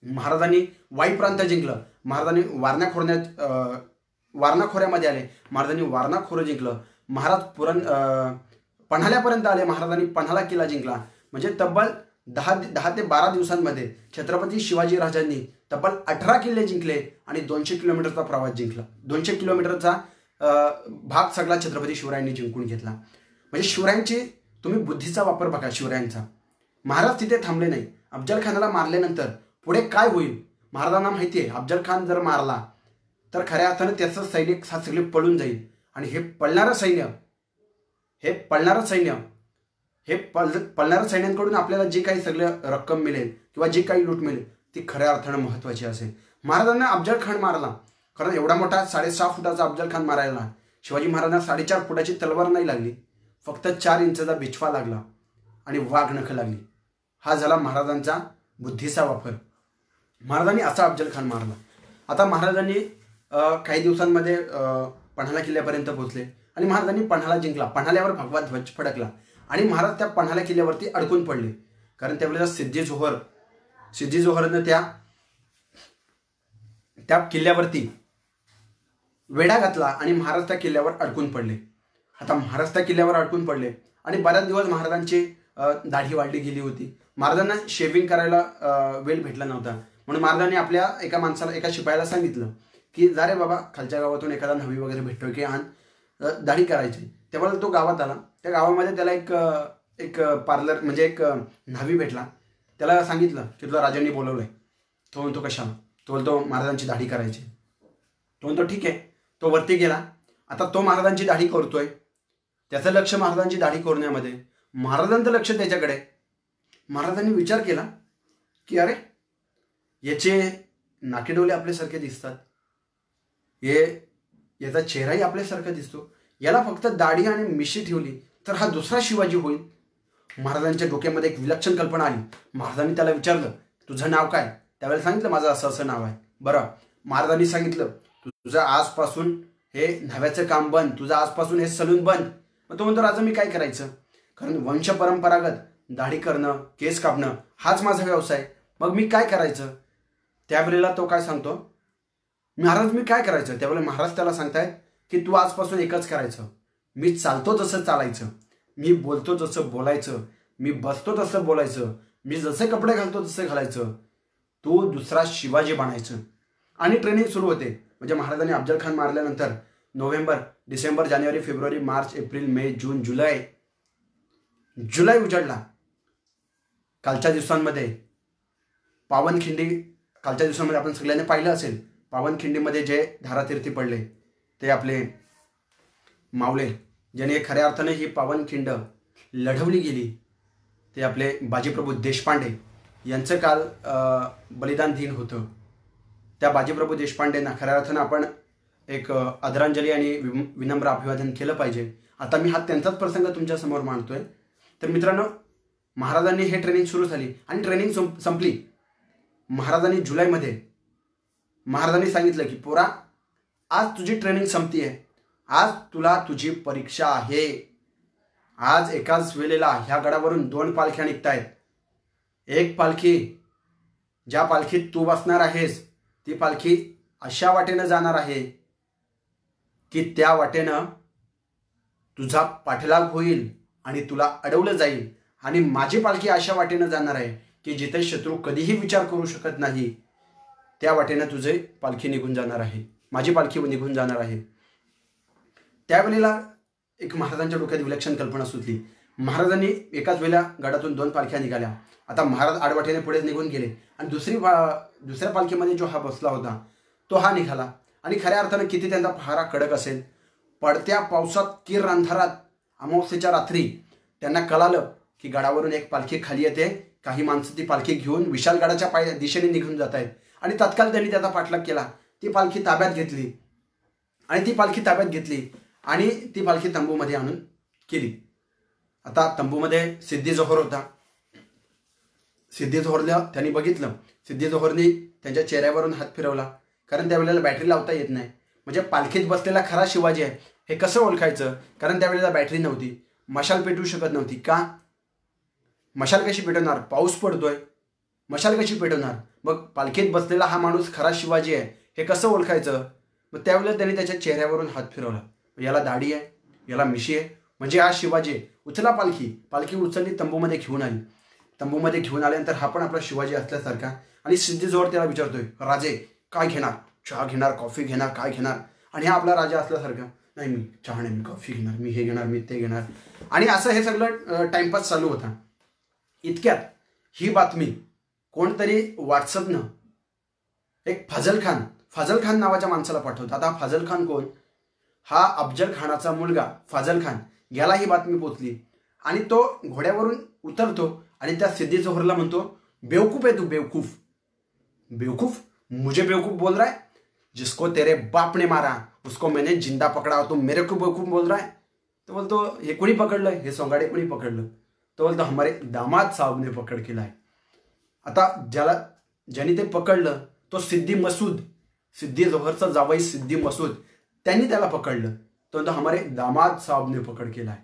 महाराजांनी वाई प्रांत जिंकलं. महाराजांनी वारणा खोऱ्यामध्ये आले. महाराजांनी वारणा खोरं जिंकलं. महाराज पन्हाल्यापर्यंत आले. महाराजांनी पन्हाळा किल्ला जिंकला. म्हणजे तब्बल 10 ते 12 दिवसांमध्ये छत्रपती शिवाजी राजांनी तब्बल 18 किल्ले जिंकले आणि 200 किलोमीटरचा प्रवास जिंकला. 200 किलोमीटरचा भाग सगळा छत्रपती शिवरायांनी जिंकून घेतला. म्हणजे शिवरायांची तुम्ही बुद्धीचा वापर बघा. शिवरायांचा महाराज तिथे थांबले नाही. अफजल खानाला मारल्यानंतर पुढे काय होईल महाराजांना माहिती आहे. अफजल खान जर मारला तर खऱ्या अर्थानं त्याचं सैनिक सगळे पळून जाईल आणि हे पळणारं सैन्यांकडून आपल्याला जी काही सगळं रक्कम मिळेल किंवा जी काही लूट मिळेल ती खऱ्या अर्थानं महत्त्वाची असेल. महाराजांना अफजल खान मारला. कारण एवढा मोठा 6.5 फुटाचा अफजल खान मारायला शिवाजी महाराजांना 4.5 फुटाची तलवार नाही लागली, फक्त 4 इंचाचा बिछवा लागला आणि वाघनख लागली. हा झाला महाराजांचा बुद्धीचा वापर. महाराजांनी असा अफजल खान मारला. आता महाराजांनी काही दिवसांमध्ये पन्हाळा किल्ल्यापर्यंत पोहोचले आणि महाराजांनी पन्हाळा जिंकला. पन्हाळ्यावर भगवा ध्वज फडकला आणि महाराज त्या पन्हाळा किल्ल्यावरती अडकून पडले. कारण त्यावेळेला सिद्धी जोहरनं त्या किल्ल्यावरती वेढा घातला आणि महाराज त्या किल्ल्यावर अडकून पडले. आता महाराज त्या किल्ल्यावर अडकून पडले आणि बऱ्याच दिवस महाराजांची दाढी वाढली गेली होती. महाराजांना शेविंग करायला वेळ भेटला नव्हता. म्हणून महाराजांनी आपल्या एका शिपायाला सांगितलं की जा रे बाबा, खालच्या गावातून एखादा न्हावी वगैरे भेटतोय की आण दाढी करायची. त्यामुळे तो गावात आला. त्या गावामध्ये त्याला एक पार्लर म्हणजे एक न्हावी भेटला. त्याला सांगितलं की तुला राजांनी बोलवलंय. तो म्हणतो कशाला? तो बोलतो महाराजांची दाढी करायची. तो म्हणतो ठीक आहे. तो वरती गेला. आता तो महाराजांची दाढी करतोय. त्याचं लक्ष महाराजांची दाढी करण्यामध्ये, महाराजांचं लक्ष त्याच्याकडे. महाराजांनी विचार केला की अरे याचे नाकेडोले आपल्यासारखे दिसतात, याचा चेहराही आपल्यासारखा दिसतो, याला फक्त दाढी आणि मिशी ठेवली तर हा दुसरा शिवाजी होईल. महाराजांच्या डोक्यामध्ये एक विलक्षण कल्पना आली. महाराजांनी त्याला विचारलं तुझं नाव काय? त्यावेळेला सांगितलं माझं असं नाव आहे. बरं, महाराजांनी सांगितलं तुझं आजपासून हे न्हाव्याचं काम बंद, तुझं आजपासून हे सलून बंद. मग तो म्हणतो राजा मी काय करायचं, कारण वंशपरंपरागत दाढी करणं, केस कापणं हाच माझा व्यवसाय, मग मी काय करायचं. त्यावेळेला तो काय सांगतो, महाराज मी काय करायचं. त्यावेळेला महाराज त्याला सांगतायत की तू आजपासून एकच करायचं, मी चालतो तसं चालायचं, मी बोलतो तसं बोलायचं, मी बसतो तसं बोलायचं, मी जसे कपडे घालतो तसे घालायचं, तू दुसरा शिवाजी बनायचं. आणि ट्रेनिंग सुरू होते. म्हणजे महाराजांनी अफजल खान मारल्यानंतर नोव्हेंबर, डिसेंबर, जानेवारी, फेब्रुवारी, मार्च, एप्रिल, मे, जून, जुलै उजाडला. कालच्या दिवसांमध्ये पावनखिंडी, कालच्या दिवसांमध्ये आपण सगळ्यांनी पाहिलं असेल, पावनखिंडीमध्ये जे धारातीर्थी पडले ते आपले मावळे, ज्याने खऱ्या अर्थाने ही पावनखिंड लढवली गेली, ते आपले बाजीप्रभू देशपांडे यांचं काल बलिदान दिन होतं. त्या बाजीप्रभू देशपांडेंना खऱ्या अर्थानं आपण एक आदरांजली आणि विनम्र अभिवादन केलं पाहिजे. आता मी हा त्यांचाच प्रसंग तुमच्यासमोर मांडतोय. तर मित्रांनो, महाराजांनी हे ट्रेनिंग सुरू झाली आणि ट्रेनिंग संपली. महाराजांनी जुलैमध्ये महाराजांनी सांगितलं की पोरा, आज तुझी ट्रेनिंग संपतीये, आज तुला तुझी परीक्षा आहे. आज एकाच वेळेला ह्या गडावरून 2 पालख्या निघतायत. एक पालखी, ज्या पालखीत तू बसणार आहेस, ती पालखी अशा वाटेनं जाणार आहे की त्या वाटेनं तुझा पाठलाग होईल आणि तुला अडवलं जाईल. आणि माझी पालखी अशा वाटेनं जाणार आहे की जिथे शत्रू कधीही विचार करू शकत नाही, त्या वाटेनं तुझे पालखी निघून जाणार आहे, माझी पालखी निघून जाणार आहे. त्यावेळेला एक महाराजांच्या डोक्यात विलक्षण कल्पना सुचली. महाराजांनी एकाच वेळेला गडातून 2 पालख्या निघाल्या. आता महाराज आडवाटेने पुढे निघून गेले आणि दुसऱ्या पालखीमध्ये जो हा बसला होता तो हा निघाला. आणि खऱ्या अर्थानं किती त्यांचा पहारा कडक असेल. पडत्या पावसात, किर अंधारात, अमावस्येच्या रात्री त्यांना कळालं की गडावरून एक पालखी खाली येते. काही माणसं ती पालखी घेऊन विशालगडाच्या दिशेने निघून जात आहेत. आणि तत्काळ त्यांनी त्याचा पाठलाग केला. ती पालखी ताब्यात घेतली आणि ती पालखी तंबूमध्ये आणून केली. आता तंबूमध्ये सिद्धी जोहर होता. सिद्धी जोहरला त्यांनी बघितलं. सिद्धी जोहरनी त्यांच्या चेहऱ्यावरून हात फिरवला, कारण त्यावेळेला बॅटरी लावता येत नाही. म्हणजे पालखीत बसलेला खरा शिवाजी आहे हे कसं ओळखायचं, कारण त्यावेळेला बॅटरी नव्हती, मशाल पेटवू शकत नव्हती. का? मशाल कशी पेटवणार, पाऊस पडतोय, मशाल कशी पेटवणार. मग पालखीत बसलेला हा माणूस खरा शिवाजी आहे हे कसं ओळखायचं. मग त्यावेळेला त्यांनी त्याच्या चेहऱ्यावरून हात फिरवला. याला दाढी आहे, याला मिशी आहे, म्हणजे हा शिवाजी. उचला पालखी उचलली, तंबूमध्ये घेऊन आली. तंबूमध्ये घेऊन आल्यानंतर हा पण आपला शिवाजी असल्यासारखा. आणि सिद्धी जोहर त्याला विचारतोय, राजे काय घेणार, चहा घेणार, कॉफी घेणार, काय घेणार. आणि हा आपला राजा असल्यासारखा, नाही मी चहा नाही, मी कॉफी घेणार, मी हे घेणार, मी ते घेणार. आणि असं हे सगळं टाइमपास चालू होता. इतक्यात ही बातमी कोणतरी व्हॉट्सअपनं एक फाजल खान नावाच्या माणसाला पाठवतो. आता फाजल खान कोण? हा अफजल खानाचा मुलगा फाजल खान, याला ही बातमी पोचली. आणि तो घोड्यावरून उतरतो आणि त्या सिद्धी जोहरला म्हणतो, बेवकूफ है तू, बेवकूफ, मुझे बेवकूफ बोल रहा है, जिसको तेरे बाप ने मारा उसको मैंने जिंदा पकड़ा, तो मेरे को बेवकूफ बोल रहा है. तो बोलतो हे कोणी पकडलं, हे सोंगाडे कोणी पकडलं. तो बोलतो हमारे दामाद साहब ने पकड केला आहे. आता ज्याने ते पकडलं तो सिद्धी जोहरचा जावई सिद्धी मसूद, त्यांनी त्याला पकडलं. तो बोलतो हमारे दामाद साहब ने पकड केला आहे.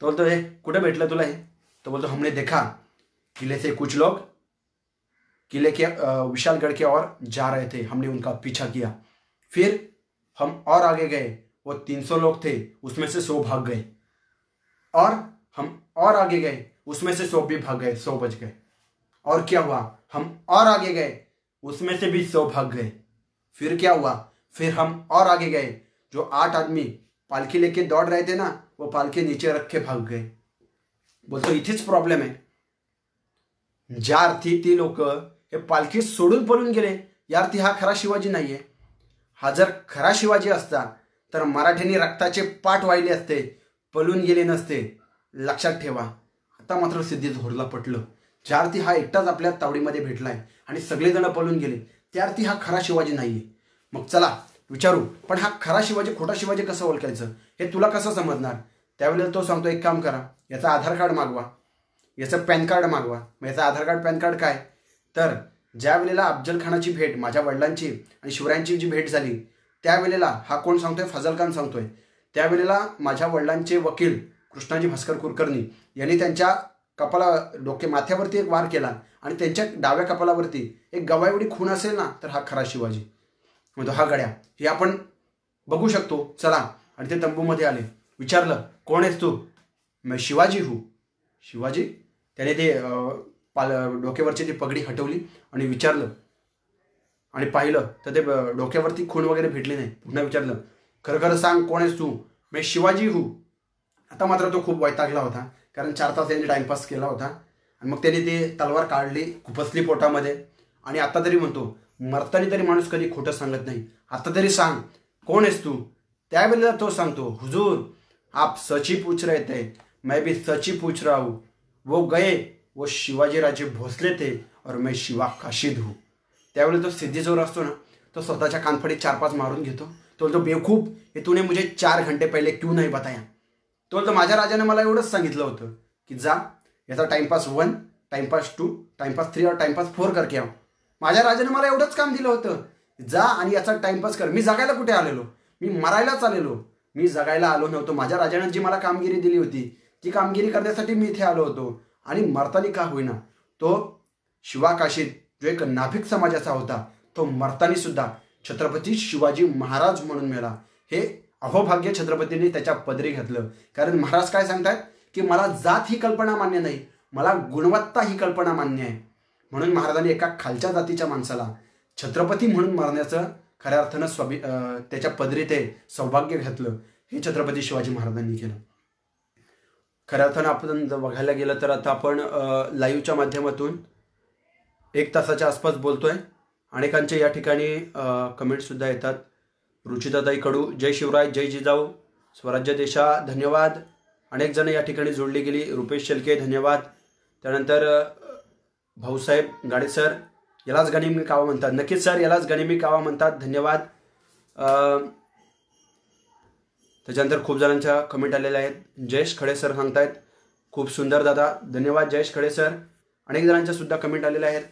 तो बोलतो हे कुठे भेटलं तुला हे. तो बोलतो हमने देखा किले से कुछ लोग किले के विशालगढ़ के और जा रहे थे, हमने उनका पीछा किया, फिर हम और आगे गए, वो 300 लोग थे, उसमें से 100 भाग गए, और हम और आगे गए, उसमें से 100 भी भाग गए, 100 बच गए. और क्या हुआ, हम और आगे गए, उसमें से भी 100 भाग गए. फिर क्या हुआ, फिर हम और आगे गए, जो 8 आदमी पालखी लेके दौड़ रहे थे ना, वो पालखी नीचे रख के भाग गए. बोलतो इथेच प्रॉब्लेम आहे. ज्या अर्थी ती लोक हे पालखी सोडून पळून गेले, या अर्थी हा खरा शिवाजी नाहीये. हा जर खरा शिवाजी असता तर मराठ्यांनी रक्ताचे पाठ वाहिले असते, पळून गेले नसते. लक्षात ठेवा. आता मात्र सिद्धी जोहरला पटलं. ज्या अर्थी हा एकटाच आपल्या तावडीमध्ये भेटलाय आणि सगळेजण पळून गेले, त्या अर्थी हा खरा शिवाजी नाहीये. मग चला विचारू, पण हा खरा शिवाजी खोटा शिवाजी कसं ओळखायचं, हे तुला कसं समजणार. त्यावेळेला तो सांगतो, एक काम करा, याचं आधार कार्ड मागवा, याचं पॅन कार्ड मागवा. मग याचं आधार कार्ड पॅन कार्ड काय, तर ज्या वेळेला अफजल खानाची भेट, माझ्या वडिलांची आणि शिवरायांची जी भेट झाली, त्यावेळेला हा कोण सांगतोय? फजल खान सांगतोय. त्यावेळेला माझ्या वडिलांचे वकील कृष्णाजी भास्कर कुलकर्णी यांनी त्यांच्या माथ्यावरती एक वार केला आणि त्यांच्या डाव्या कपालावरती एक गवाएवढी खून असेल ना, तर हा खरा शिवाजी म्हणतो. हा गड्या हे आपण बघू शकतो, चला. आणि ते तंबूमध्ये आले. विचारलं, कोण आहेस तू? मैं शिवाजी हूँ. शिवाजी? त्याने ते डोक्यावरची ती पगडी हटवली आणि विचारलं आणि पाहिलं तर ते डोक्यावरती खून वगैरे भेटली नाही. पुन्हा विचारलं, खरं खरं सांग, कोण आहेस तू? मैं शिवाजी हूँ. आता मात्र तो खूप वैतागला होता, कारण 4 तास त्यांनी टाइमपास केला होता. आणि मग त्याने ती तलवार काढली, खुपसली पोटामध्ये आणि आता तरी म्हणतो, मरताना तरी माणूस कधी खोटं सांगत नाही. आता तरी सांग, कोण आहेस तू? त्यावेळेला तो सांगतो, हुजूर आप सच ही पूछ रहे थे, मैं भी सच ही पूछ रहा हूँ. वो गए, वो शिवाजी राजे भोसले थे और मैं शिवा काशिद हूँ. त्यावेळेला तो सिद्धीचोर असतो ना, तो स्वतःच्या कानफडीत 4-5 मारून घेतो. तो बोलतो, बेवकूफ, हे तूने मुझे 4 घंटे पहिले क्यों नहीं बताया? तो बोलतो, माझ्या राजाने मला एवढंच सांगितलं होतं की जा याचा टाइमपास 1, टाइमपास 2, टाइमपास 3 और टाइमपास 4 करके आओ. माझ्या राजाने मला एवढंच काम दिलं होतं, जा आणि याचा टाइमपास कर. मी जगायला कुठे आलेलो? मी मरायलाच आलेलो. मी जगायला आलो नव्हतो. माझ्या राजाने जी मला कामगिरी दिली होती ती कामगिरी करण्यासाठी मी इथे आलो होतो. आणि मरतानी का होईना तो शिवा काशीद जो एक नाभिक समाजाचा होता, तो मरतानी सुद्धा छत्रपती शिवाजी महाराज म्हणून मेला. हे अहोभाग्य छत्रपतींनी त्याच्या पदरी घातलं. कारण महाराज काय सांगतात की मला जात ही कल्पना मान्य नाही, मला गुणवत्ता ही कल्पना मान्य आहे. म्हणून महाराजांनी एका खालच्या जातीच्या माणसाला छत्रपती म्हणून मारण्याचं खऱ्या अर्थानं त्याच्या पदरी ते सौभाग्य घातलं. हे छत्रपती शिवाजी महाराजांनी केलं. खऱ्या अर्थानं आपण बघायला गेलं तर आता आपण लाईव्हच्या माध्यमातून 1 तासाच्या आसपास बोलतोय. अनेकांचे या ठिकाणी कमेंटसुद्धा येतात. रुचिताताई कडू, जय शिवराय, जय जिजाऊ, स्वराज्य देशा, धन्यवाद. अनेक जण या ठिकाणी जोडली गेली. रुपेश शेलके, धन्यवाद. त्यानंतर भाऊसाहेब गाडे सर, यालाच गनिमी कावा म्हणतात. नक्कीच सर, यालाच गनिमी कावा म्हणतात, धन्यवाद. त्याच्यानंतर खूप जणांच्या कमेंट आलेल्या आहेत. जयेश खडे सर सांगतायत, खूप सुंदर दादा, धन्यवाद जयेश खडे सर. अनेक जणांच्या सुद्धा कमेंट आलेल्या आहेत.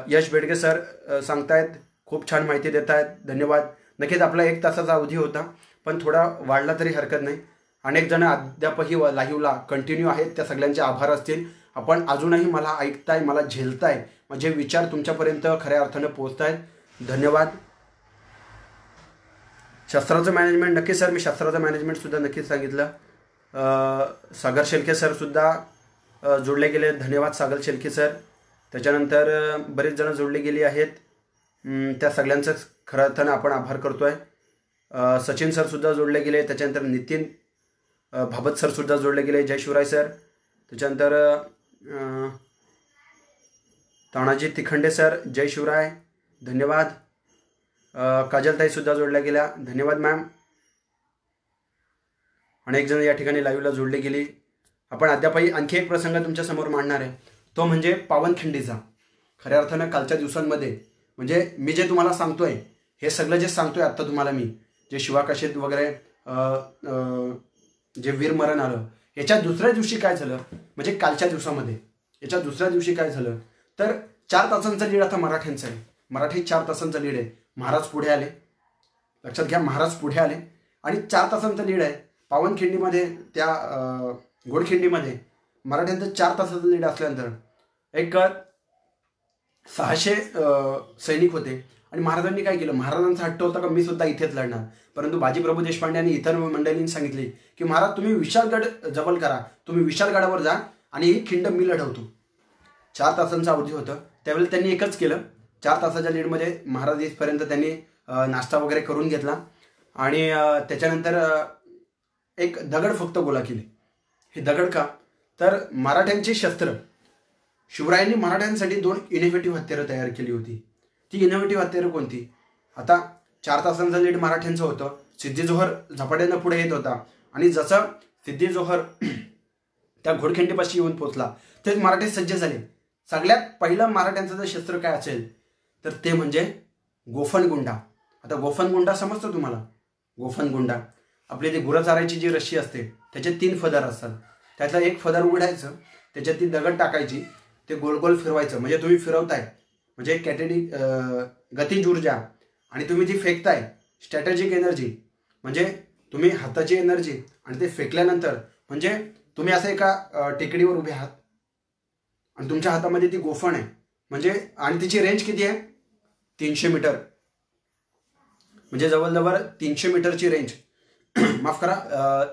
यश बेडगे सर सांगतायत, खूप छान माहिती देत आहेत, धन्यवाद. नक्कीच आपला 1 तासाचा अवधी होता, पण थोडा वाढला तरी हरकत नाही. अनेक जण अद्यापही लाईव्हला कंटिन्यू आहेत, त्या सगळ्यांचे आभार असतील. आपण अजूनही मला ऐकताय, मला झेलताय, माझे विचार तुमच्यापर्यंत खऱ्या अर्थानं पोहोचतायत, धन्यवाद. शस्त्राचं मॅनेजमेंट, नक्की सर मी शस्त्राचं मॅनेजमेंटसुद्धा नक्कीच सांगितलं. सागर शेलके सरसुद्धा जोडले गेले, धन्यवाद सागर शेलके सर. त्याच्यानंतर बरेच जण जोडले गेली आहेत, त्या सगळ्यांचं खऱ्या अर्थानं आपण आभार करतोय. सचिन सरसुद्धा जोडले गेले. त्याच्यानंतर नितीन भाबत सरसुद्धा जोडले गेले, जय शिवराय सर. त्याच्यानंतर तानाजी तिखंडे सर, जय शिवराय, धन्यवाद. काजलताईसुद्धा जोडल्या गेल्या, धन्यवाद मॅम. अनेक जण या ठिकाणी लाईव्हला जोडली गेली. आपण अद्यापही आणखी एक प्रसंग तुमच्यासमोर मांडणार आहे, तो म्हणजे पावनखिंडीचा. खऱ्या अर्थानं कालच्या दिवसांमध्ये म्हणजे मी जे तुम्हाला सांगतोय, हे सगळं जे सांगतोय आत्ता तुम्हाला मी, जे शिवाकाशीत वगैरे जे वीरमरण आलं, याच्या दुसऱ्या दिवशी काय झालं, म्हणजे कालच्या दिवसामध्ये याच्या दुसऱ्या दिवशी काय झालं, तर 4 तासांचा लीड आता मराठ्यांचा आहे. मराठी 4 तासांचा लीड आहे. महाराज पुढे आले, लक्षात घ्या, महाराज पुढे आले आणि 4 तासांचा लीड आहे. पावनखिंडीमध्ये त्या घोडखिंडीमध्ये मराठ्यांचं 4 तासाचं लीड असल्यानंतर एक 600 सैनिक होते. आणि महाराजांनी काय केलं, महाराजांचा हट्ट होता का मी सुद्धा इथेच लढणार. परंतु बाजीप्रभू देशपांडे आणि इतर मंडळींनी सांगितले की महाराज तुम्ही विशाळगड जवळ करा, तुम्ही विशाळगडावर जा आणि ही खिंड मी लढवतो. 4 तासांचा अवधी होतं. त्यावेळेला त्यांनी एकच केलं, 4 तासाच्या लीडमध्ये महाराज येईपर्यंत त्यांनी नाश्ता वगैरे करून घेतला आणि त्याच्यानंतर एक दगड फक्त गोळा केले. हे दगड का, तर मराठ्यांची शस्त्र, शिवरायांनी मराठ्यांसाठी 2 इनोव्हेटिव्ह हत्यारं तयार केली होती. ती इनोव्हेटिव्ह हत्यारं कोणती, आता 4 तासांचा लीड मराठ्यांचं होतं. सिद्धी जोहर झपाट्यानं पुढे येत होता आणि जसं सिद्धी जोहर त्या घोडखिंडीपाशी येऊन पोचला तेच मराठी सज्ज झाले. सगळ्यात पहिलं मराठ्यांचं जर शस्त्र काय असेल तर ते म्हणजे गोफणगुंडा. आता गोफणगुंडा समजतो तुम्हाला, गोफणगुंडा आपली ती गुरं चारायची जी रशी असते त्याचे 3 फदर असतात. त्यातला एक फदर उघडायचं, त्याच्यात ती दगड टाकायची, ते गोल गोल फिरवायचं. म्हणजे तुम्ही फिरवताय म्हणजे कॅटेटिक गतिज ऊर्जा आणि तुम्ही ती फेकताय स्ट्रॅटेजिक एनर्जी म्हणजे तुम्ही हाताची एनर्जी आणि ते फेकल्यानंतर म्हणजे तुम्ही असं एका टेकडीवर उभे आहात आणि तुमच्या हातामध्ये ती गोफण आहे म्हणजे आणि तिची रेंज किती आहे 300 मीटर म्हणजे जवळजवळ 300 मीटरची रेंज माफ करा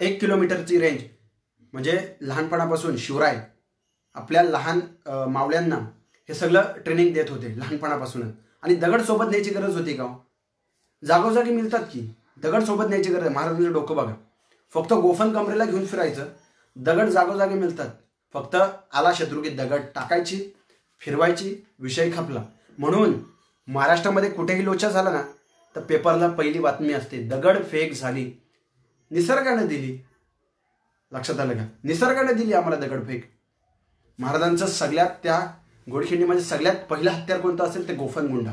1 किलोमीटरची रेंज म्हणजे लहानपणापासून शिवराय आपल्या लहान मावळ्यांना हे सगळं ट्रेनिंग देत होते लहानपणापासूनच. आणि दगड सोबत न्यायची गरज होती का? जागोजागी मिळतात की दगड सोबत न्यायची गरज आहे. महाराजांचं डोकं बघा, फक्त गोफण कमरेला घेऊन फिरायचं, दगड जागोजागी मिळतात. फक्त आला शत्रू की दगड टाकायची, फिरवायची, विषय खपला. म्हणून महाराष्ट्रामध्ये कुठेही लोचा झाला ना तर पेपरला पहिली बातमी असते, दगड फेक झाली, निसर्गाने दिली. लक्षात आलं का? निसर्गाने दिली आम्हाला दगडफेक. महाराजांचं सगळ्यात त्या घोडखिंडीमध्ये सगळ्यात पहिलं हत्यार कोणतं असेल ते गोफणगुंडा.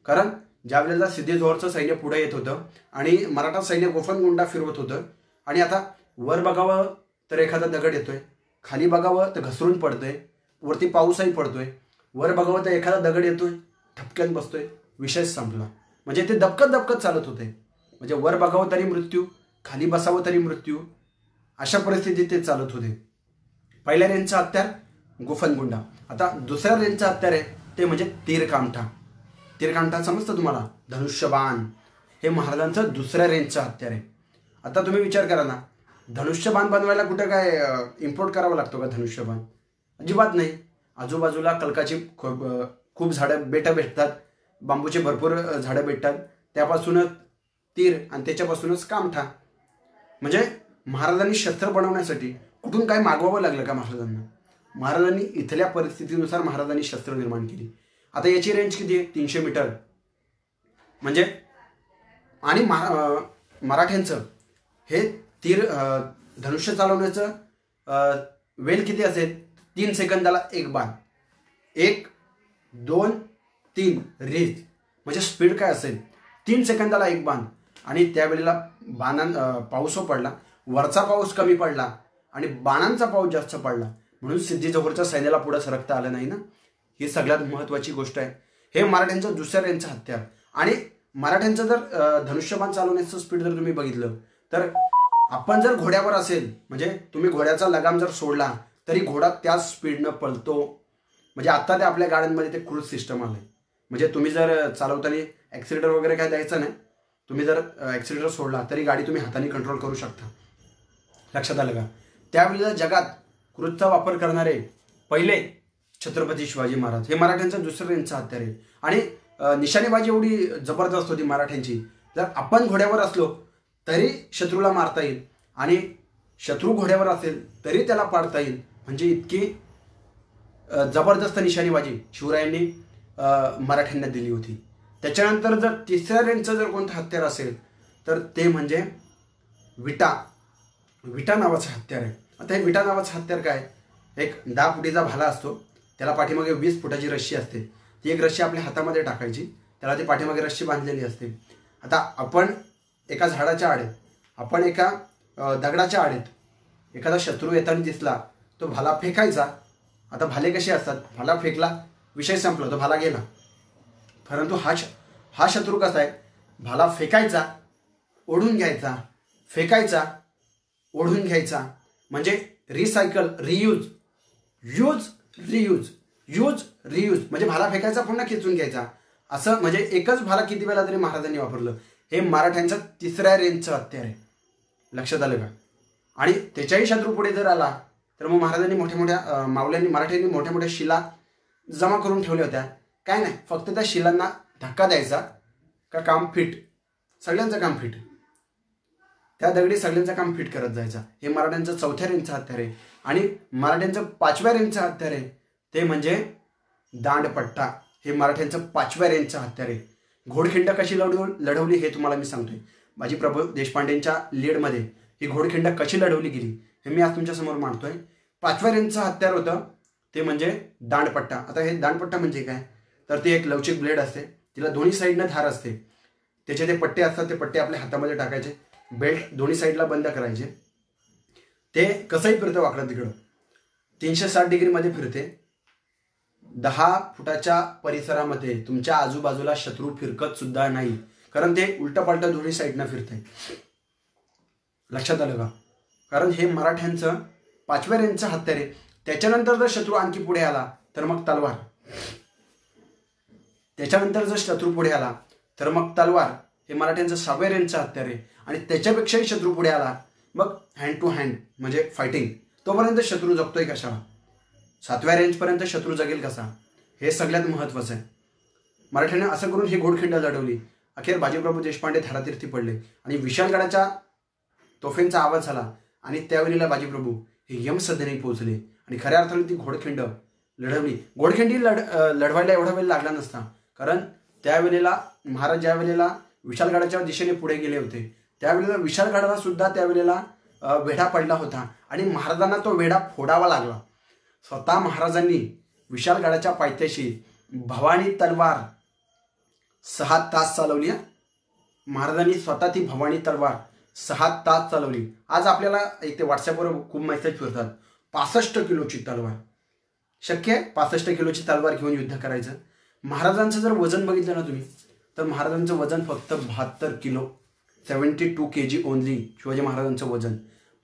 कारण ज्या वेळेला सिद्धी जोहरचं सैन्य पुढे येत होतं आणि मराठा सैन्य गोफणगुंडा फिरवत होतं आणि आता वर बघावं तर एखादा दगड येतोय, खाली बघावं तर घसरून पडतोय, वरती पाऊसही पडतोय, वर बघावं तर एखादा दगड येतोय, ठपक्यान बसतोय, विषय संपला. म्हणजे ते दबकत चालत होते. म्हणजे वर बघावं तरी मृत्यू, खाली बसावं तरी मृत्यू, अशा परिस्थितीत ते चालत होते. पहिल्या रेंजचं हत्यार गोफणगुंडा. आता दुसऱ्या रेंजचं हत्यार आहे ते म्हणजे तीरकामठा. तीरकामठा समजतं तुम्हाला? धनुष्यबाण हे महाराजांचं दुसऱ्या रेंजचं हत्यार आहे. आता तुम्ही विचार करा ना, धनुष्यबाण बनवायला कुठं काय इम्पोर्ट करावं लागतो का धनुष्यबाण? अजिबात नाही. आजूबाजूला कलकाची खूप झाडं बेटं भेटतात, बांबूचे भरपूर झाडं भेटतात, त्यापासूनच तीर आणि त्याच्यापासूनच कामठा. म्हणजे महाराजांनी शस्त्र बनवण्यासाठी कुठून काय मागवावं लागलं का महाराजांना? महाराजांनी इथल्या परिस्थितीनुसार महाराजांनी शस्त्र निर्माण केली. आता याची रेंज किती आहे? 300 मीटर. म्हणजे आणि मराठ्यांचं हे तीर धनुष्य चालवण्याचं वेळ किती असेल? 3 सेकंदाला एक बाण, 1 2 3 रीज. म्हणजे स्पीड काय असेल? 3 सेकंदाला एक बाण. आणि त्यावेळेला पाऊस पडला, वरचा पाऊस कमी पडला आणि बाणांचा पाऊस जास्त पडला, म्हणून सिद्धी जोहरच्या सैन्याला पुढे सरकता आलं नाही ना. ही सगळ्यात महत्त्वाची गोष्ट आहे. हे मराठ्यांचं दुसऱ्या रेंजचं हत्यार. आणि मराठ्यांचं जर धनुष्यबाण चालवण्याचं स्पीड जर तुम्ही बघितलं तर आपण जर घोड्यावर असेल, म्हणजे तुम्ही घोड्याचा लगाम जर सोडला तरी घोडा त्याच स्पीडनं पळतो. म्हणजे आत्ता ते आपल्या गाड्यांमध्ये ते क्रूज सिस्टम आलं आहे. म्हणजे तुम्ही जर चालवताना ॲक्सिलेटर वगैरे काय द्यायचं नाही, तुम्ही जर ॲक्सिलेटर सोडला तरी गाडी तुम्ही हाताने कंट्रोल करू शकता. लक्षात आलं का? त्यावेळेला जगात क्रूजचा वापर करणारे पहिले छत्रपती शिवाजी महाराज हे मराठ्यांचं दुसरं रेंजचं हत्यार आहे. आणि निशाणेबाजी एवढी जबरदस्त होती मराठ्यांची, जर आपण घोड्यावर असलो तरी शत्रूला मारता येईल आणि शत्रू घोड्यावर असेल तरी त्याला पाडता येईल. म्हणजे इतकी जबरदस्त निशाणेबाजी शिवरायांनी मराठ्यांना दिली होती. त्याच्यानंतर जर तिसऱ्या रेंजचं जर कोणतं हत्यार असेल तर ते म्हणजे विटा नावाचं हत्यार आहे. आता हे विटा नावाचं हत्यार काय? एक 10 फुटीचा भाला असतो, त्याला पाठीमागे 20 फुटाची रस्सी असते. ती एक रस्सी आपल्या हातामध्ये टाकायची, त्याला ती पाठीमागे रस्सी बांधलेली असते. आता आपण एका झाडाच्या आडेत, आपण एका दगडाच्या आडेत, एखादा शत्रू येताना दिसला तो भाला फेकायचा. आता भाले कसे असतात? भाला फेकला, विषय संपला, तो भाला गेला. परंतु हा शत्रू कसा आहे? भाला फेकायचा, ओढून घ्यायचा, फेकायचा, ओढून घ्यायचा. म्हणजे recycle, reuse, use reuse, use reuse. म्हणजे भाला फेकायचा, पुन्हा खेचून घ्यायचा. असं म्हणजे एकच भाला किती वेळा तरी महाराजांनी वापरलं. हे मराठ्यांचं तिसऱ्या रेंजचं हत्यार आहे. लक्षात आलं का? आणि त्याच्याही शत्रू पुढे जर आला तर मग महाराजांनी मराठ्यांनी मोठ्या मोठ्या शिला जमा करून ठेवल्या होत्या. काय नाही, फक्त त्या शिलांना धक्का द्यायचा का काम फिट, सगळ्यांचं काम फिट, त्या दगडी सगळ्यांचं काम फिट करत जायचं. हे मराठ्यांचं 4थ्या रेंजचं हत्यार आहे. आणि मराठ्यांचं 5व्या रेंजचं हत्यार आहे ते म्हणजे दांडपट्टा. हे मराठ्यांचं 5व्या रेंजचं हत्यार आहे. घोडखिंड कशी लढवली हे तुम्हाला मी सांगतोय. बाजीप्रभू देशपांडेंच्या लीडमध्ये ही घोडखिंड कशी लढवली गेली हे मी आज तुमच्यासमोर मांडतोय. 5व्या रेंजचं हत्यार होतं ते म्हणजे दांडपट्टा. आता हे दांडपट्टा म्हणजे काय? तर ती एक लवचिक ब्लेड असते, तिला दोन्ही साईडनं धार असते, त्याचे ते पट्टे असतात, ते पट्टे आपल्या हातामध्ये टाकायचे, बेल्ट दोन्ही साईडला बंद करायचे. ते कसंही फिरतं वाकडं तिकडं, 360 डिग्रीमध्ये फिरते. 10 फुटाच्या परिसरामध्ये तुमच्या आजूबाजूला शत्रू फिरकत सुद्धा नाही. कारण ते उलटपालट दोन्ही साईडनं फिरतंय. लक्षात आलं का? कारण हे मराठ्यांचं 5व्या रेंजचं हत्यार आहे. त्याच्यानंतर जर शत्रू आणखी पुढे आला तर मग तलवार. त्याच्यानंतर जर शत्रू पुढे आला तर मग तलवार हे मराठ्यांचं 6व्या रेंजचं हत्यार आहे. आणि त्याच्यापेक्षाही शत्रू पुढे आला मग हँड टू हँड म्हणजे फायटिंग. तोपर्यंत शत्रू जगतोय कशाला? 7व्या रेंजपर्यंत शत्रू जगेल कसा? हे सगळ्यात महत्त्वाचं आहे. मराठ्याने असं करून ही घोडखिंड लढवली. अखेर बाजीप्रभू देशपांडे धारातीर्थी पडले आणि विशालगडाच्या तोफेंचा आवाज झाला आणि त्यावेळेला बाजीप्रभू हे यमसदनी पोहोचले आणि खऱ्या अर्थाने ती घोडखिंड लढवली. घोडखिंडी लढवायला एवढा वेळ लागला नसता, कारण त्यावेळेला महाराज ज्या वेळेला विशालगडाच्या दिशेने पुढे गेले होते त्यावेळेला विशालगडाला सुद्धा त्यावेळेला वेढा पडला होता आणि महाराजांना तो वेढा फोडावा लागला. स्वतः महाराजांनी विशालगडाच्या पायथ्याशी भवानी तलवार 6 तास चालवली. महाराजांनी स्वतः ती भवानी तलवार 6 तास चालवली. आज आपल्याला इथे व्हॉट्सअपवर खूप मेसेज फिरतात 65 किलोची तलवार. शक्य आहे 65 किलोची तलवार घेऊन युद्ध करायचं? महाराजांचं जर वजन बघितलं ना तुम्ही तर महाराजांचं वजन फक्त 72 किलो, 72 kg ओनली शिवाजी महाराजांचं वजन.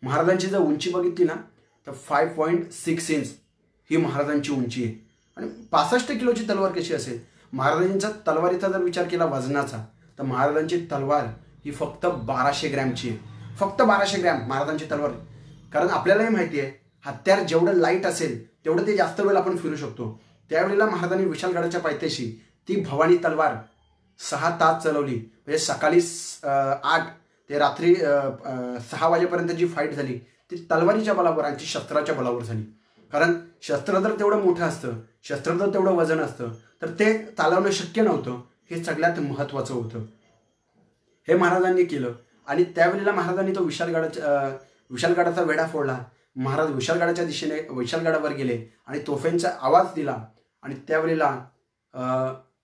महाराजांची जर उंची बघितली ना तर 5.6 इंच ही महाराजांची उंची आहे. आणि 65 किलोची तलवार कशी असेल? महाराजांच्या तलवारीचा जर विचार केला वजनाचा तर महाराजांची तलवार ही फक्त 1200 ग्रॅमची आहे. फक्त 1200 ग्रॅम महाराजांची तलवार. कारण आपल्यालाही माहिती आहे हत्यार जेवढं लाईट असेल तेवढं ते जास्त वेळ आपण फिरू शकतो. त्यावेळेला महाराजांनी विशालगडाच्या पायथ्याशी ती भवानी तलवार 6 तास चालवली. म्हणजे सकाळी 8 ते रात्री 6 वाजेपर्यंत जी फाईट झाली ती तलवारीच्या बलावर आणि शस्त्राच्या बलावर झाली. कारण शस्त्र जर तेवढं मोठं असतं, शस्त्र जर तेवढं वजन असतं तर ते चालवणं शक्य नव्हतं. हे सगळ्यात महत्त्वाचं होतं. हे महाराजांनी केलं आणि त्यावेळेला महाराजांनी तो विशालगडाचा वेढा फोडला. महाराज विशालगडाच्या दिशेने विशालगडावर गेले आणि तोफेंचा आवाज दिला आणि त्यावेळेला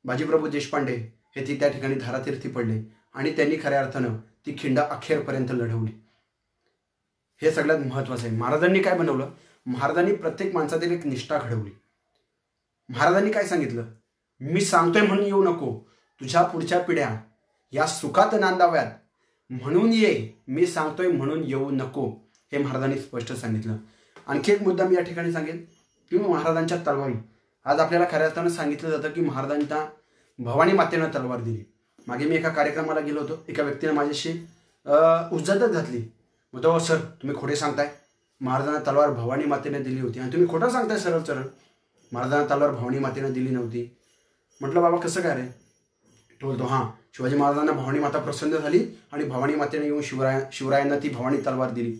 बाजीप्रभू देशपांडे हे ती त्या ठिकाणी धारातीर्थी पडले आणि त्यांनी खऱ्या अर्थानं ती खिंड अखेरपर्यंत लढवली. हे सगळ्यात महत्त्वाचं आहे. महाराजांनी काय बनवलं? महाराजांनी प्रत्येक माणसातील एक निष्ठा घडवली. महाराजांनी काय सांगितलं? मी सांगतोय म्हणून येऊ नको, तुझ्या पुढच्या पिढ्या या सुखात नांदाव्यात म्हणून ये, मी सांगतोय म्हणून येऊ नको, हे महाराजांनी स्पष्ट सांगितलं. आणखी एक मुद्दा मी या ठिकाणी सांगेन की महाराजांच्या तलवारी. आज आपल्याला खऱ्या अर्थानं सांगितलं जातं की महाराजांच्या भवानी मातेनं तलवार दिली. मागे मी एका कार्यक्रमाला गेलो होतो, एका व्यक्तीने माझ्याशी उज्जतच घातली. मग तो सर तुम्ही खोटे सांगताय, महाराजांना तलवार भवानी मातेने दिली होती आणि तुम्ही खोटं सांगताय सरळ सरळ, महाराजांना तलवार भवानी मातेने दिली नव्हती. म्हटलं बाबा कसं काय रे? तो बोलतो हां, शिवाजी महाराजांना भवानी माता प्रसन्न झाली आणि भवानी मातेने येऊन शिवरायांना ती भवानी तलवार दिली.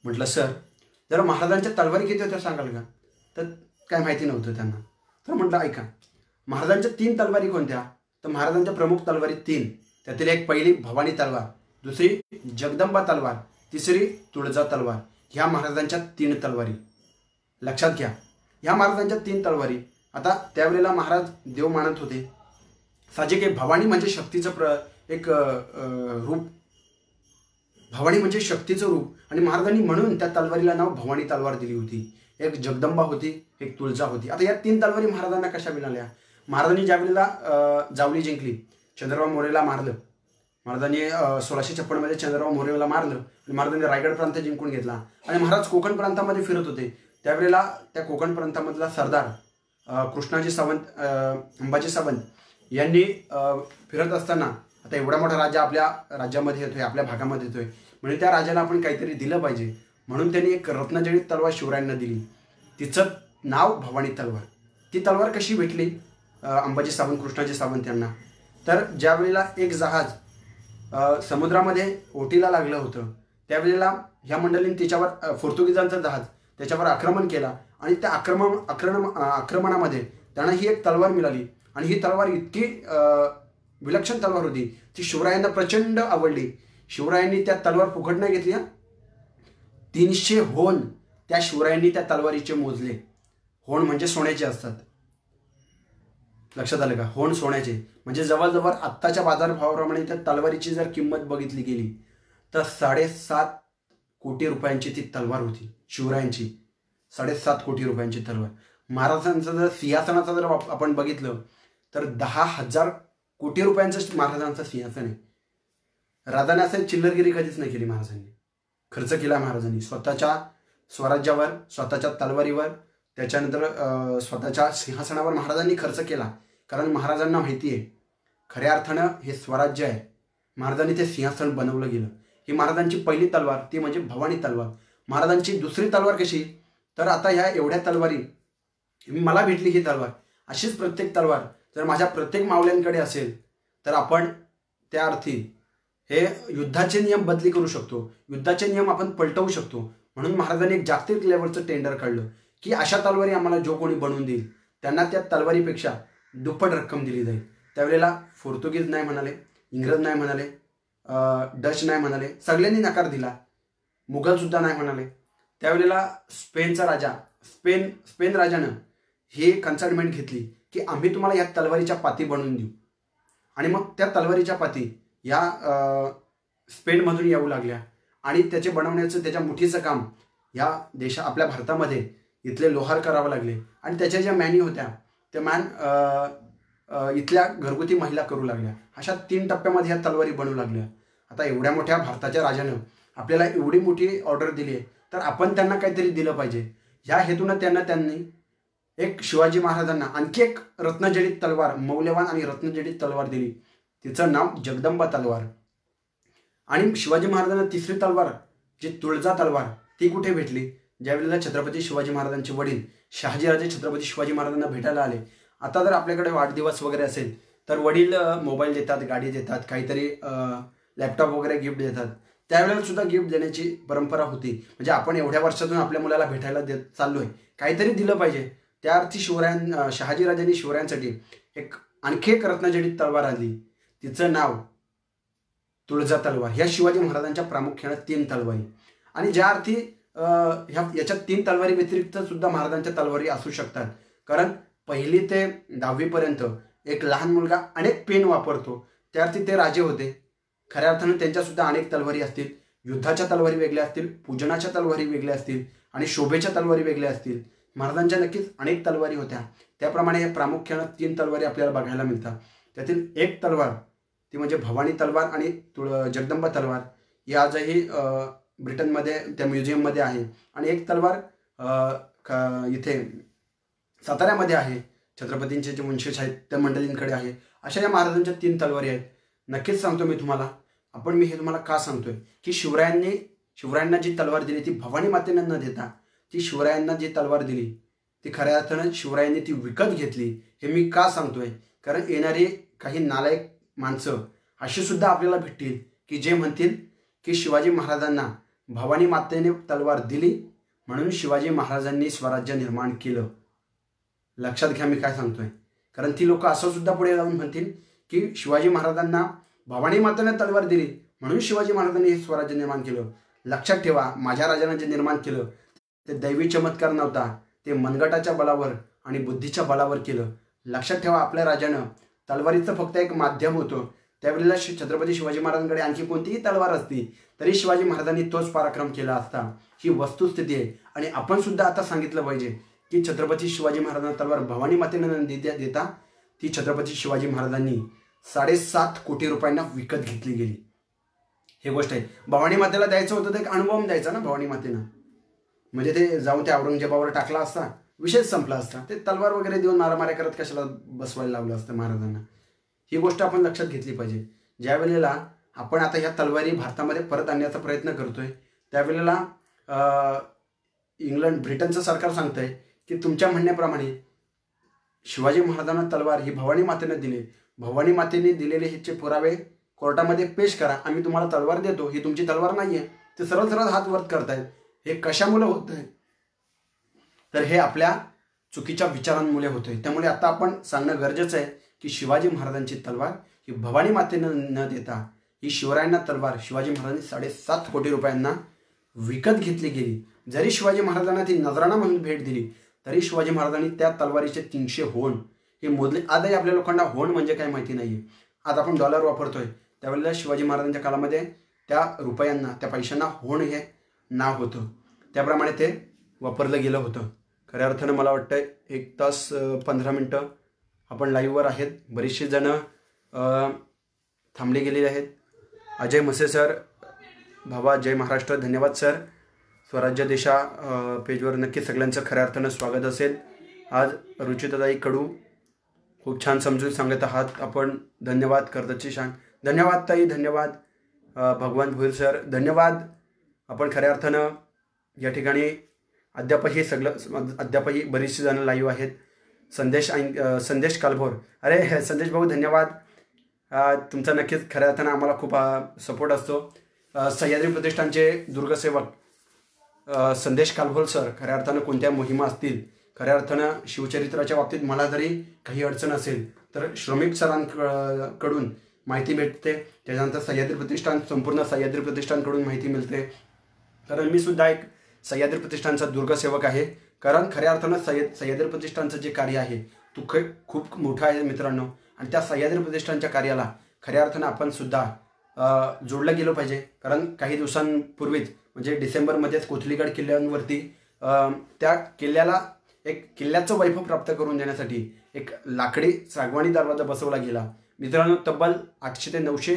म्हटलं सर जरा महाराजांच्या तलवारी किती होत्या सांगाल का? तर काय माहिती नव्हतं त्यांना. तर म्हटलं ऐका, महाराजांच्या 3 तलवारी कोणत्या? तर महाराजांच्या प्रमुख तलवारी 3. त्यातील एक पहिली भवानी तलवार, दुसरी जगदंबा तलवार, तिसरी तुळजा तलवार. ह्या महाराजांच्या 3 तलवारी. लक्षात घ्या, ह्या महाराजांच्या 3 तलवारी. आता त्यावेळेला महाराज देव मानत होते. साहजिक आहे, भवानी म्हणजे शक्तीचं एक रूप, भवानी म्हणजे शक्तीचं रूप. आणि महाराजांनी म्हणून त्या तलवारीला नाव भवानी तलवार दिली होती. एक जगदंबा होती, एक तुळजा होती. आता या 3 तलवारी महाराजांना कशा मिळाल्या? महाराजांनी ज्या वेळेला जावली जिंकली, चंद्रराव मोरेला मारलं. महाराजांनी 1656 मध्ये चंद्रराव मोरेला मारलं आणि महाराजांनी रायगड प्रांत जिंकून घेतला आणि महाराज कोकण प्रांतामध्ये फिरत होते. त्यावेळेला त्या कोकण प्रांतामधला सरदार कृष्णाजी सावंत, अंबाजी सावंत यांनी फिरत असताना आता एवढा मोठा राजा आपल्या राज्यामध्ये येतोय, आपल्या भागामध्ये येतोय, म्हणजे त्या राजाला आपण काहीतरी दिलं पाहिजे म्हणून त्यांनी एक रत्नजडित तलवार शिवरायांना दिली. तिचं नाव भवानी तलवार. ती तलवार कशी भेटली अंबाजी सावंत, कृष्णाजी सावंत यांना? तर ज्या वेळेला एक जहाज समुद्रामध्ये ओटीला लागलं होतं त्यावेळेला ह्या मंडळींनी त्याच्यावर, पोर्तुगीजांचं जहाज त्याच्यावर आक्रमण केला आणि त्या आक्रमणामध्ये त्यांना ही एक तलवार मिळाली आणि ही तलवार इतकी विलक्षण तलवार होती, ती शिवरायांना प्रचंड आवडली. शिवरायांनी त्या तलवार फुकट नाही घेतली. 300 होन त्या शिवरायांनी त्या तलवारीचे मोजले. होन म्हणजे सोन्याचे असतात. लक्षात आलं का? होन सोन्याचे म्हणजे जवळजवळ आत्ताच्या बाजारभावाप्रमाणे त्या तलवारीची जर किंमत बघितली गेली तर 7.5 कोटी रुपयांची ती तलवार होती शिवरायांची. 7.5 कोटी रुपयांची तलवार. महाराजांचं जर सिंहासनाचं जर आपण बघितलं तर 10,000 कोटी रुपयांचं महाराजांचं सिंहासन आहे. राजाने असं चिल्लरगिरी कधीच नाही केली महाराजांनी. खर्च केला महाराजांनी स्वतःच्या स्वराज्यावर, स्वतःच्या तलवारीवर, त्याच्यानंतर स्वतःच्या सिंहासनावर महाराजांनी खर्च केला. कारण महाराजांना माहिती आहे खऱ्या अर्थानं हे स्वराज्य आहे. महाराजांनी ते सिंहासन बनवलं गेलं. ही महाराजांची पहिली तलवार, ती म्हणजे भवानी तलवार. महाराजांची दुसरी तलवार कशी, तर आता ह्या एवढ्या तलवारी मला भेटली ही तलवार, अशीच प्रत्येक तलवार जर माझ्या प्रत्येक मावल्यांकडे असेल तर आपण त्या अर्थी हे युद्धाचे नियम बदली करू शकतो, युद्धाचे नियम आपण पलटवू शकतो. म्हणून महाराजांनी एक जागतिक लेवलचं टेंडर काढलं की अशा तलवारी आम्हाला जो कोणी बनवून देईल त्यांना त्या तलवारीपेक्षा दुप्पट रक्कम दिली जाईल. त्यावेळेला पोर्तुगीज नाही म्हणाले, इंग्रज नाही म्हणाले, डच नाही म्हणाले, सगळ्यांनी नकार दिला. मुघलसुद्धा नाही म्हणाले. त्यावेळेला स्पेनचा राजा, स्पेन राजानं ही कन्साइनमेंट घेतली की आम्ही तुम्हाला या तलवारीच्या पाती बनवून देऊ. आणि मग त्या तलवारीच्या पाती या स्पेनमधून येऊ लागल्या आणि त्याचे बनवण्याचं, त्याच्या मुठीचं काम या आपल्या भारतामध्ये इथले लोहार करावं लागले. आणि त्याच्या ज्या मॅनी होत्या त्या इथल्या घरगुती महिला करू लागल्या. अशा 3 टप्प्यामध्ये ह्या तलवारी बनवू लागल्या. आता एवढ्या मोठ्या भारताच्या राजानं आपल्याला एवढी मोठी ऑर्डर दिली आहे तर आपण त्यांना काहीतरी दिलं पाहिजे. ह्या हेतूनं त्यांनी एक शिवाजी महाराजांना आणखी एक रत्नजडित तलवार, मौल्यवान आणि रत्नजडित तलवार दिली. तिचं नाव जगदंबा तलवार. आणि शिवाजी महाराजांना तिसरी तलवार जी तुळजा तलवार ती कुठे भेटली, ज्यावेळेला छत्रपती शिवाजी महाराजांचे वडील शहाजीराजे छत्रपती शिवाजी महाराजांना भेटायला आले. आता जर आपल्याकडे वाढदिवस वगैरे असेल तर वडील मोबाईल देतात, गाडी देतात, काहीतरी लॅपटॉप वगैरे गिफ्ट देतात. त्यावेळेला सुद्धा गिफ्ट देण्याची परंपरा होती. म्हणजे आपण एवढ्या वर्षातून आपल्या मुलाला भेटायला चाललोय, काहीतरी दिलं पाहिजे. त्या अर्थी शहाजीराजांनी शिवरायांसाठी आणखी एक रत्नजडित तलवार आणली. तिचं नाव तुळजा तलवार. ह्या शिवाजी महाराजांच्या प्रामुख्याने 3 तलवारी. आणि ज्या अर्थी याच्या 3 तलवारी व्यतिरिक्त सुद्धा महाराजांच्या तलवारी असू शकतात. कारण 1ली ते 10वी पर्यंत एक लहान मुलगा अनेक पेन वापरतो, त्या अर्थी ते राजे होते. खऱ्या अर्थानं त्यांच्यासुद्धा अनेक तलवारी असतील. युद्धाच्या तलवारी वेगळ्या असतील, पूजनाच्या तलवारी वेगळ्या असतील आणि शोभेच्या तलवारी वेगळ्या असतील. महाराजांच्या नक्कीच अनेक तलवारी होत्या. त्याप्रमाणे हे प्रामुख्यानं 3 तलवारी आपल्याला बघायला मिळतात. त्यातील एक तलवार ती म्हणजे भवानी तलवार आणि जगदंबा तलवार. ही आजही ब्रिटनमध्ये त्या म्युझियममध्ये आहे. आणि एक तलवार इथे साताऱ्यामध्ये आहे. छत्रपतींचे जे वंशज आहेत त्या मंडळींकडे आहे. अशा या महाराजांच्या 3 तलवारी आहेत. नक्कीच सांगतो मी तुम्हाला. मी हे तुम्हाला का सांगतोय की शिवरायांना जी तलवार दिली ती भवानी मातेने न देता ती शिवरायांना जी तलवार दिली ती खऱ्या अर्थानं शिवरायांनी ती विकत घेतली. हे मी का सांगतोय, कारण येणारी काही नालायक माणसं अशी सुद्धा आपल्याला भेटतील की जे म्हणतील की शिवाजी महाराजांना भवानी मातेने तलवार दिली म्हणून शिवाजी महाराजांनी स्वराज्य निर्माण केलं. लक्षात घ्या मी काय सांगतोय. कारण ती लोक असं सुद्धा पुढे जाऊन म्हणतील की शिवाजी महाराजांना भवानी मातेने तलवार दिली म्हणून शिवाजी महाराजांनी हे स्वराज्य निर्माण केलं. लक्षात ठेवा, माझ्या राजानं जे निर्माण केलं ते दैवी चमत्कार नव्हता, ते मनगटाच्या बलावर आणि बुद्धीच्या बलावर केलं. लक्षात ठेवा, आपल्या राजानं तलवारीचं फक्त एक माध्यम होतं. त्यावेळेला छत्रपती शिवाजी महाराजांकडे आणखी कोणतीही तलवार असती तरी शिवाजी महाराजांनी तोच पराक्रम केला असता. ही वस्तुस्थिती आहे. आणि आपण सुद्धा आता सांगितलं पाहिजे की छत्रपती शिवाजी महाराजांना तलवार भवानी मातेने देता ती छत्रपती शिवाजी महाराजांनी 7.5 कोटी रुपयांना विकत घेतली गेली. ही गोष्ट आहे. भवानी मातेला द्यायचं होतं ते एक अनुभव द्यायचा ना भवानी मातेनं. म्हणजे ते जाऊन त्या औरंगजेबावर टाकला असता, विषयच संपला असता. ते तलवार वगैरे देऊन मारामाऱ्या करत कशाला बसवायला लावलं असतं महाराजांना. ही गोष्ट आपण लक्षात घेतली पाहिजे. ज्या वेळेला आपण आता ह्या तलवारी भारतामध्ये परत आणण्याचा प्रयत्न करतोय त्यावेळेला ब्रिटनचं सरकार सांगतंय की तुमच्या म्हणण्याप्रमाणे शिवाजी महाराजांना तलवार ही भवानी मातेने दिली, भवानी मातेने दिलेले ह्याचे पुरावे कोर्टामध्ये पेश करा, आम्ही तुम्हाला तलवार देतो, ही तुमची तलवार नाही आहे. ते सरळ सरळ हात वर करतायत. हे कशामुळे होत आहे, तर हे आपल्या चुकीच्या विचारांमुळे होतंय. त्यामुळे आता आपण सांगणं गरजेचं आहे की शिवाजी महाराजांची तलवार ही भवानी मातेने न देता ही शिवरायांना तलवार शिवाजी महाराजांनी 7.5 कोटी रुपयांना विकत घेतली गेली. जरी शिवाजी महाराजांना ती नजराणा म्हणून भेट दिली तरी शिवाजी महाराजांनी त्या तलवारीचे 300 होण हे मोजले. आजही आपल्या लोकांना होण म्हणजे काय माहिती नाहीये. आज आपण डॉलर वापरतोय, त्यावेळेला शिवाजी महाराजांच्या काळामध्ये त्या रुपयांना, त्या पैशांना होण हे नाव होतं. त्याप्रमाणे ते वापरलं गेलं होतं. खऱ्या अर्थानं मला वाटतं 1 तास 15 मिनटं आपण लाईव्हवर आहेत. बरीचशी जणं थांबले गेलेले आहेत. अजय मसे सर, भावा जय महाराष्ट्र, धन्यवाद सर. स्वराज्य देशा पेजवर नक्की सगळ्यांचं खऱ्या अर्थानं स्वागत असेल. आज रुचिताताई कडू खूप छान समजून सांगत आहात आपण, धन्यवाद. कर्दची शान, धन्यवाद ताई, धन्यवाद. भगवान भोईर सर, धन्यवाद. आपण खऱ्या अर्थानं या ठिकाणी अद्यापही बरीचशी जणं लाईव्ह आहेत. संदेश कालभोर, अरे संदेश भाऊ धन्यवाद. तुमचा नक्कीच खऱ्या अर्थानं आम्हाला खूप सपोर्ट असतो. सह्याद्री प्रतिष्ठानचे दुर्गसेवक संदेश कालभोर सर, खऱ्या अर्थानं कोणत्या मोहिमा असतील, खऱ्या अर्थानं शिवचरित्राच्या बाबतीत मला जरी काही अडचण असेल तर श्रमिक सरांकडून माहिती भेटते. त्याच्यानंतर सह्याद्री प्रतिष्ठान, संपूर्ण सह्याद्री प्रतिष्ठानकडून माहिती मिळते. कारण मी सुद्धा एक सह्याद्री प्रतिष्ठानचा दुर्गसेवक आहे. कारण खऱ्या अर्थानं सह्याद्री प्रतिष्ठानचं जे कार्य आहे तो खूप मोठं आहे मित्रांनो. आणि त्या सह्याद्री प्रतिष्ठानच्या कार्याला खऱ्या अर्थानं आपण सुद्धा जोडलं गेलं पाहिजे. कारण काही दिवसांपूर्वीच म्हणजे डिसेंबरमध्येच कोथलीगड किल्ल्यावरती त्या किल्ल्याला एक किल्ल्याचं वैभव प्राप्त करून देण्यासाठी एक लाकडी सागवानी दरवाजा बसवला गेला मित्रांनो. तब्बल 800 ते 900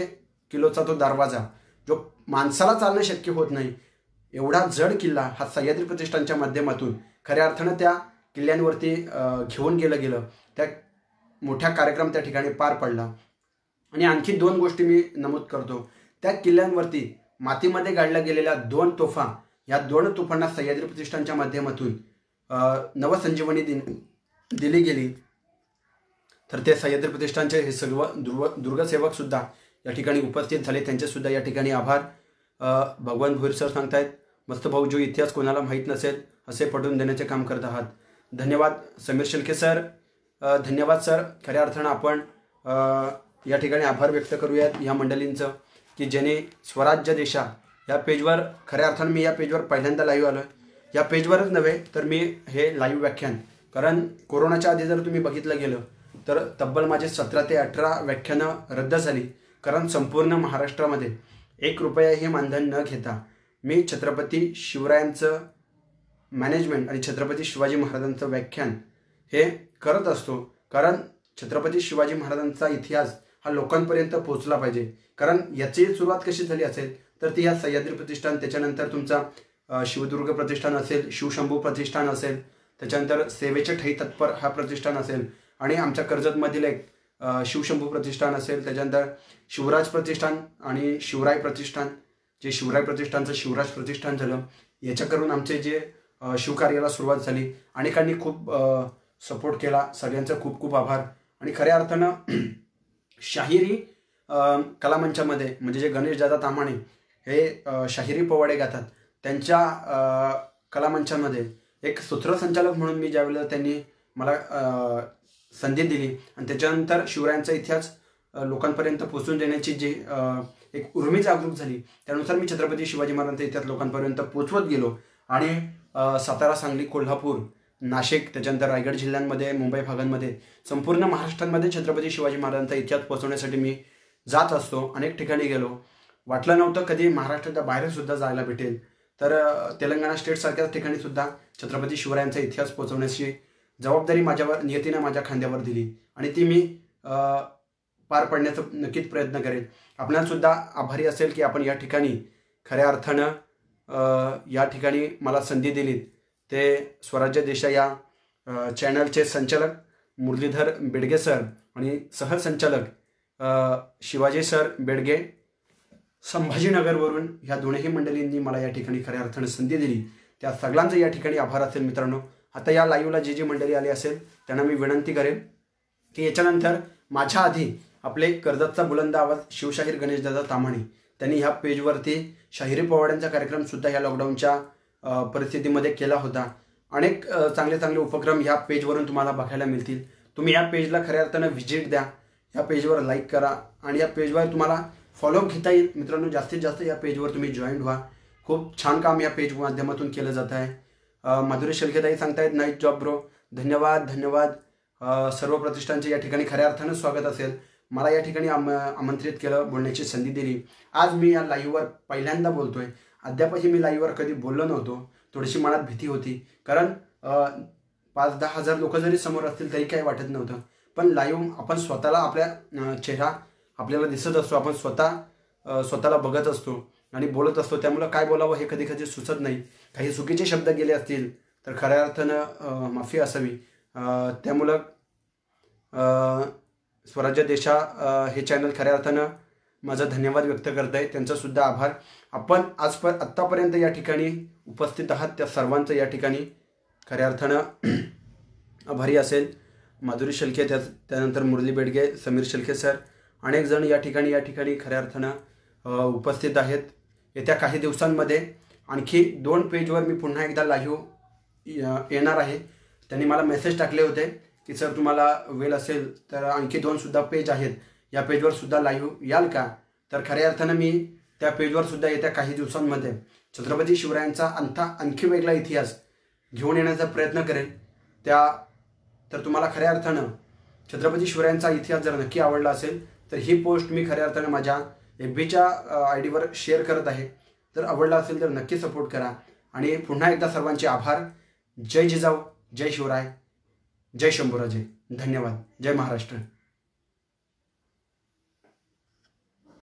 किलोचा तो दरवाजा, जो माणसाला चालणं शक्य होत नाही एवढा जड किल्ला हा सह्याद्री प्रतिष्ठानच्या माध्यमातून खऱ्या अर्थानं त्या किल्ल्यांवरती घेऊन गेलं. त्या मोठ्या कार्यक्रम त्या ठिकाणी पार पडला. आणि आणखी 2 गोष्टी मी नमूद करतो. त्या किल्ल्यांवरती मातीमध्ये गाडल्या गेलेल्या 2 तोफा, या 2 तोफांना सह्याद्री प्रतिष्ठानच्या माध्यमातून नवसंजीवनी दिली गेली. तर ते सह्याद्री प्रतिष्ठानचे हे सर्व दुर्गसेवक सुद्धा या ठिकाणी उपस्थित झाले, त्यांचे सुद्धा या ठिकाणी आभार. भगवान भोईर सर सांगतायत, मस्त भाऊ, जो इतिहास कोणाला माहीत नसेल असे पटवून देण्याचे काम करत आहात, धन्यवाद. समीर शिल्के सर, धन्यवाद सर. खऱ्या अर्थानं आपण या ठिकाणी आभार व्यक्त करूयात या मंडळींचं की ज्याने स्वराज्य देशा या पेजवर, खऱ्या अर्थानं मी या पेजवर पहिल्यांदा लाईव्ह आलो. या पेजवरच नव्हे तर मी हे लाईव्ह व्याख्यान, कारण कोरोनाच्या आधी जर तुम्ही बघितलं गेलं तर तब्बल माझे 17 ते 18 व्याख्यानं रद्द झाली. कारण संपूर्ण महाराष्ट्रामध्ये 1 रुपयाही मानधन न घेता मी छत्रपती शिवरायांचं मॅनेजमेंट आणि छत्रपती शिवाजी महाराजांचं व्याख्यान हे करत असतो. कारण छत्रपती शिवाजी महाराजांचा इतिहास हा लोकांपर्यंत पोहोचला पाहिजे. कारण याची सुरुवात कशी झाली असेल तर ती या सह्याद्री प्रतिष्ठान, त्याच्यानंतर तुमचा शिवदुर्ग प्रतिष्ठान असेल, शिवशंभू प्रतिष्ठान असेल, त्याच्यानंतर सेवेचे ठई तत्पर हा प्रतिष्ठान असेल, आणि आमच्या कर्जतमधील एक शिवशंभू प्रतिष्ठान असेल, त्याच्यानंतर शिवराज प्रतिष्ठान आणि शिवराय प्रतिष्ठान, जे शिवराय प्रतिष्ठानचं शिवराज प्रतिष्ठान झालं. याच्याकरून आमचे जे शिवकार्याला सुरुवात झाली. अनेकांनी खूप सपोर्ट केला, सगळ्यांचा खूप खूप आभार. आणि खऱ्या अर्थानं शाहिरी कलामंचामध्ये म्हणजे जे गणेशदादा तामाणे हे शाहिरी पोवाडे गातात, त्यांच्या कलामंचामध्ये एक सूत्रसंचालक म्हणून मी ज्यावेळेला त्यांनी मला संधी दिली आणि त्याच्यानंतर शिवरायांचा इतिहास लोकांपर्यंत पोहोचून देण्याची जी एक उर्मी जागरूक झाली, त्यानुसार मी छत्रपती शिवाजी महाराजांचा इतिहास लोकांपर्यंत पोचवत गेलो. आणि सातारा, सांगली, कोल्हापूर, नाशिक, त्याच्यानंतर रायगड जिल्ह्यांमध्ये, मुंबई भागांमध्ये, संपूर्ण महाराष्ट्रामध्ये छत्रपती शिवाजी महाराजांचा इतिहास पोहोचवण्यासाठी मी जात असतो. अनेक ठिकाणी गेलो. वाटलं नव्हतं कधी महाराष्ट्राच्या बाहेरसुद्धा जायला भेटेल. तर तेलंगणा स्टेटसारख्याच ठिकाणी सुद्धा छत्रपती शिवरायांचा इतिहास पोहोचवण्याची जबाबदारी नियतीनं माझ्या खांद्यावर दिली आणि ती मी पार पाडण्याचा नक्कीच प्रयत्न करेन. आपणालासुद्धा आभारी असेल की आपण या ठिकाणी खऱ्या अर्थानं या ठिकाणी मला संधी दिलीत. ते स्वराज्य देशा या चॅनलचे संचालक मुरलीधर बेडगे सर आणि सहसंचालक शिवाजी सर बेडगे संभाजीनगरवरून, ह्या दोनही मंडळींनी मला या ठिकाणी खऱ्या अर्थानं संधी दिली. त्या सगळ्यांचं या ठिकाणी आभार असेल मित्रांनो. आता या लाईव्हला जी मंडळी आली असेल त्यांना मी विनंती करेन की याच्यानंतर माझ्या आधी आपले कर्जतचा बुलंद आवाज शिवशाहीर गणेशदादा तामाणे, त्यांनी ह्या पेजवरती शाहिरी पोवाड्यांचा कार्यक्रमसुद्धा ह्या लॉकडाऊनच्या परिस्थितीमध्ये केला होता. अनेक चांगले चांगले उपक्रम ह्या पेजवरून तुम्हाला बघायला मिळतील. तुम्ही या पेजला खऱ्या अर्थानं व्हिजिट द्या, या पेजवर लाईक करा आणि या पेजवर तुम्हाला फॉलो घेता येईल मित्रांनो. जास्तीत जास्त या पेजवर तुम्ही जॉईन व्हा. खूप छान काम या पेज माध्यमातून केलं जात आहे. माधुरी शेळकेताई सांगतायत नाईस जॉब ब्रो, धन्यवाद धन्यवाद. सर्व प्रतिष्ठानचे या ठिकाणी खऱ्या अर्थानं स्वागत असेल. मला या ठिकाणी आमंत्रित केलं, बोलण्याची संधी दिली. आज मी या लाईव्हवर पहिल्यांदा बोलतोय. अद्यापही मी लाईव्हवर कधी बोललो नव्हतो. थोडीशी मनात भीती होती, कारण 5-10 हजार लोक जरी समोर असतील तरी काही वाटत नव्हतं. पण लाईव्ह आपण स्वतःला आपल्या चेहरा आपल्याला दिसत असतो, आपण स्वतःला बघत असतो आणि बोलत असतो, त्यामुळं काय बोलावं हे कधी कधी सुचत नाही. काही चुकीचे शब्द गेले असतील तर खऱ्या अर्थानं माफी असावी. त्यामुळं स्वराज्य देशा हे चॅनल खऱ्या अर्थानं माझा धन्यवाद व्यक्त करत आहे, त्यांचासुद्धा आभार. आपण आत्तापर्यंत या ठिकाणी उपस्थित आहात त्या सर्वांचं या ठिकाणी खऱ्या अर्थानं आभारी असेल. माधुरी शेळके, त्यानंतर मुरली बेडगे, समीर शेळके सर, अनेक जण या ठिकाणी खऱ्या अर्थानं उपस्थित आहेत. येत्या काही दिवसांमध्ये आणखी 2 पेजवर मी पुन्हा एकदा लाईव्ह येणार आहे. त्यांनी मला मेसेज टाकले होते की सर तुम्हाला वेळ असेल तर आणखी 2 पेज आहेत, या पेजवर सुद्धा लाईव्ह याल का? तर खऱ्या अर्थानं मी त्या पेजवर सुद्धा येत्या काही दिवसांमध्ये छत्रपती शिवरायांचा आणखी वेगळा इतिहास घेऊन येण्याचा प्रयत्न करेल. तर तुम्हाला खऱ्या अर्थानं छत्रपती शिवरायांचा इतिहास जर नक्की आवडला असेल तर ही पोस्ट मी खऱ्या अर्थानं माझ्या FBच्या ID वर शेअर करत आहे. जर आवडला असेल तर नक्की सपोर्ट करा. आणि पुन्हा एकदा सर्वांचे आभार. जय जिजाऊ, जय शिवराय, जय शंभूराजे. धन्यवाद. जय महाराष्ट्र.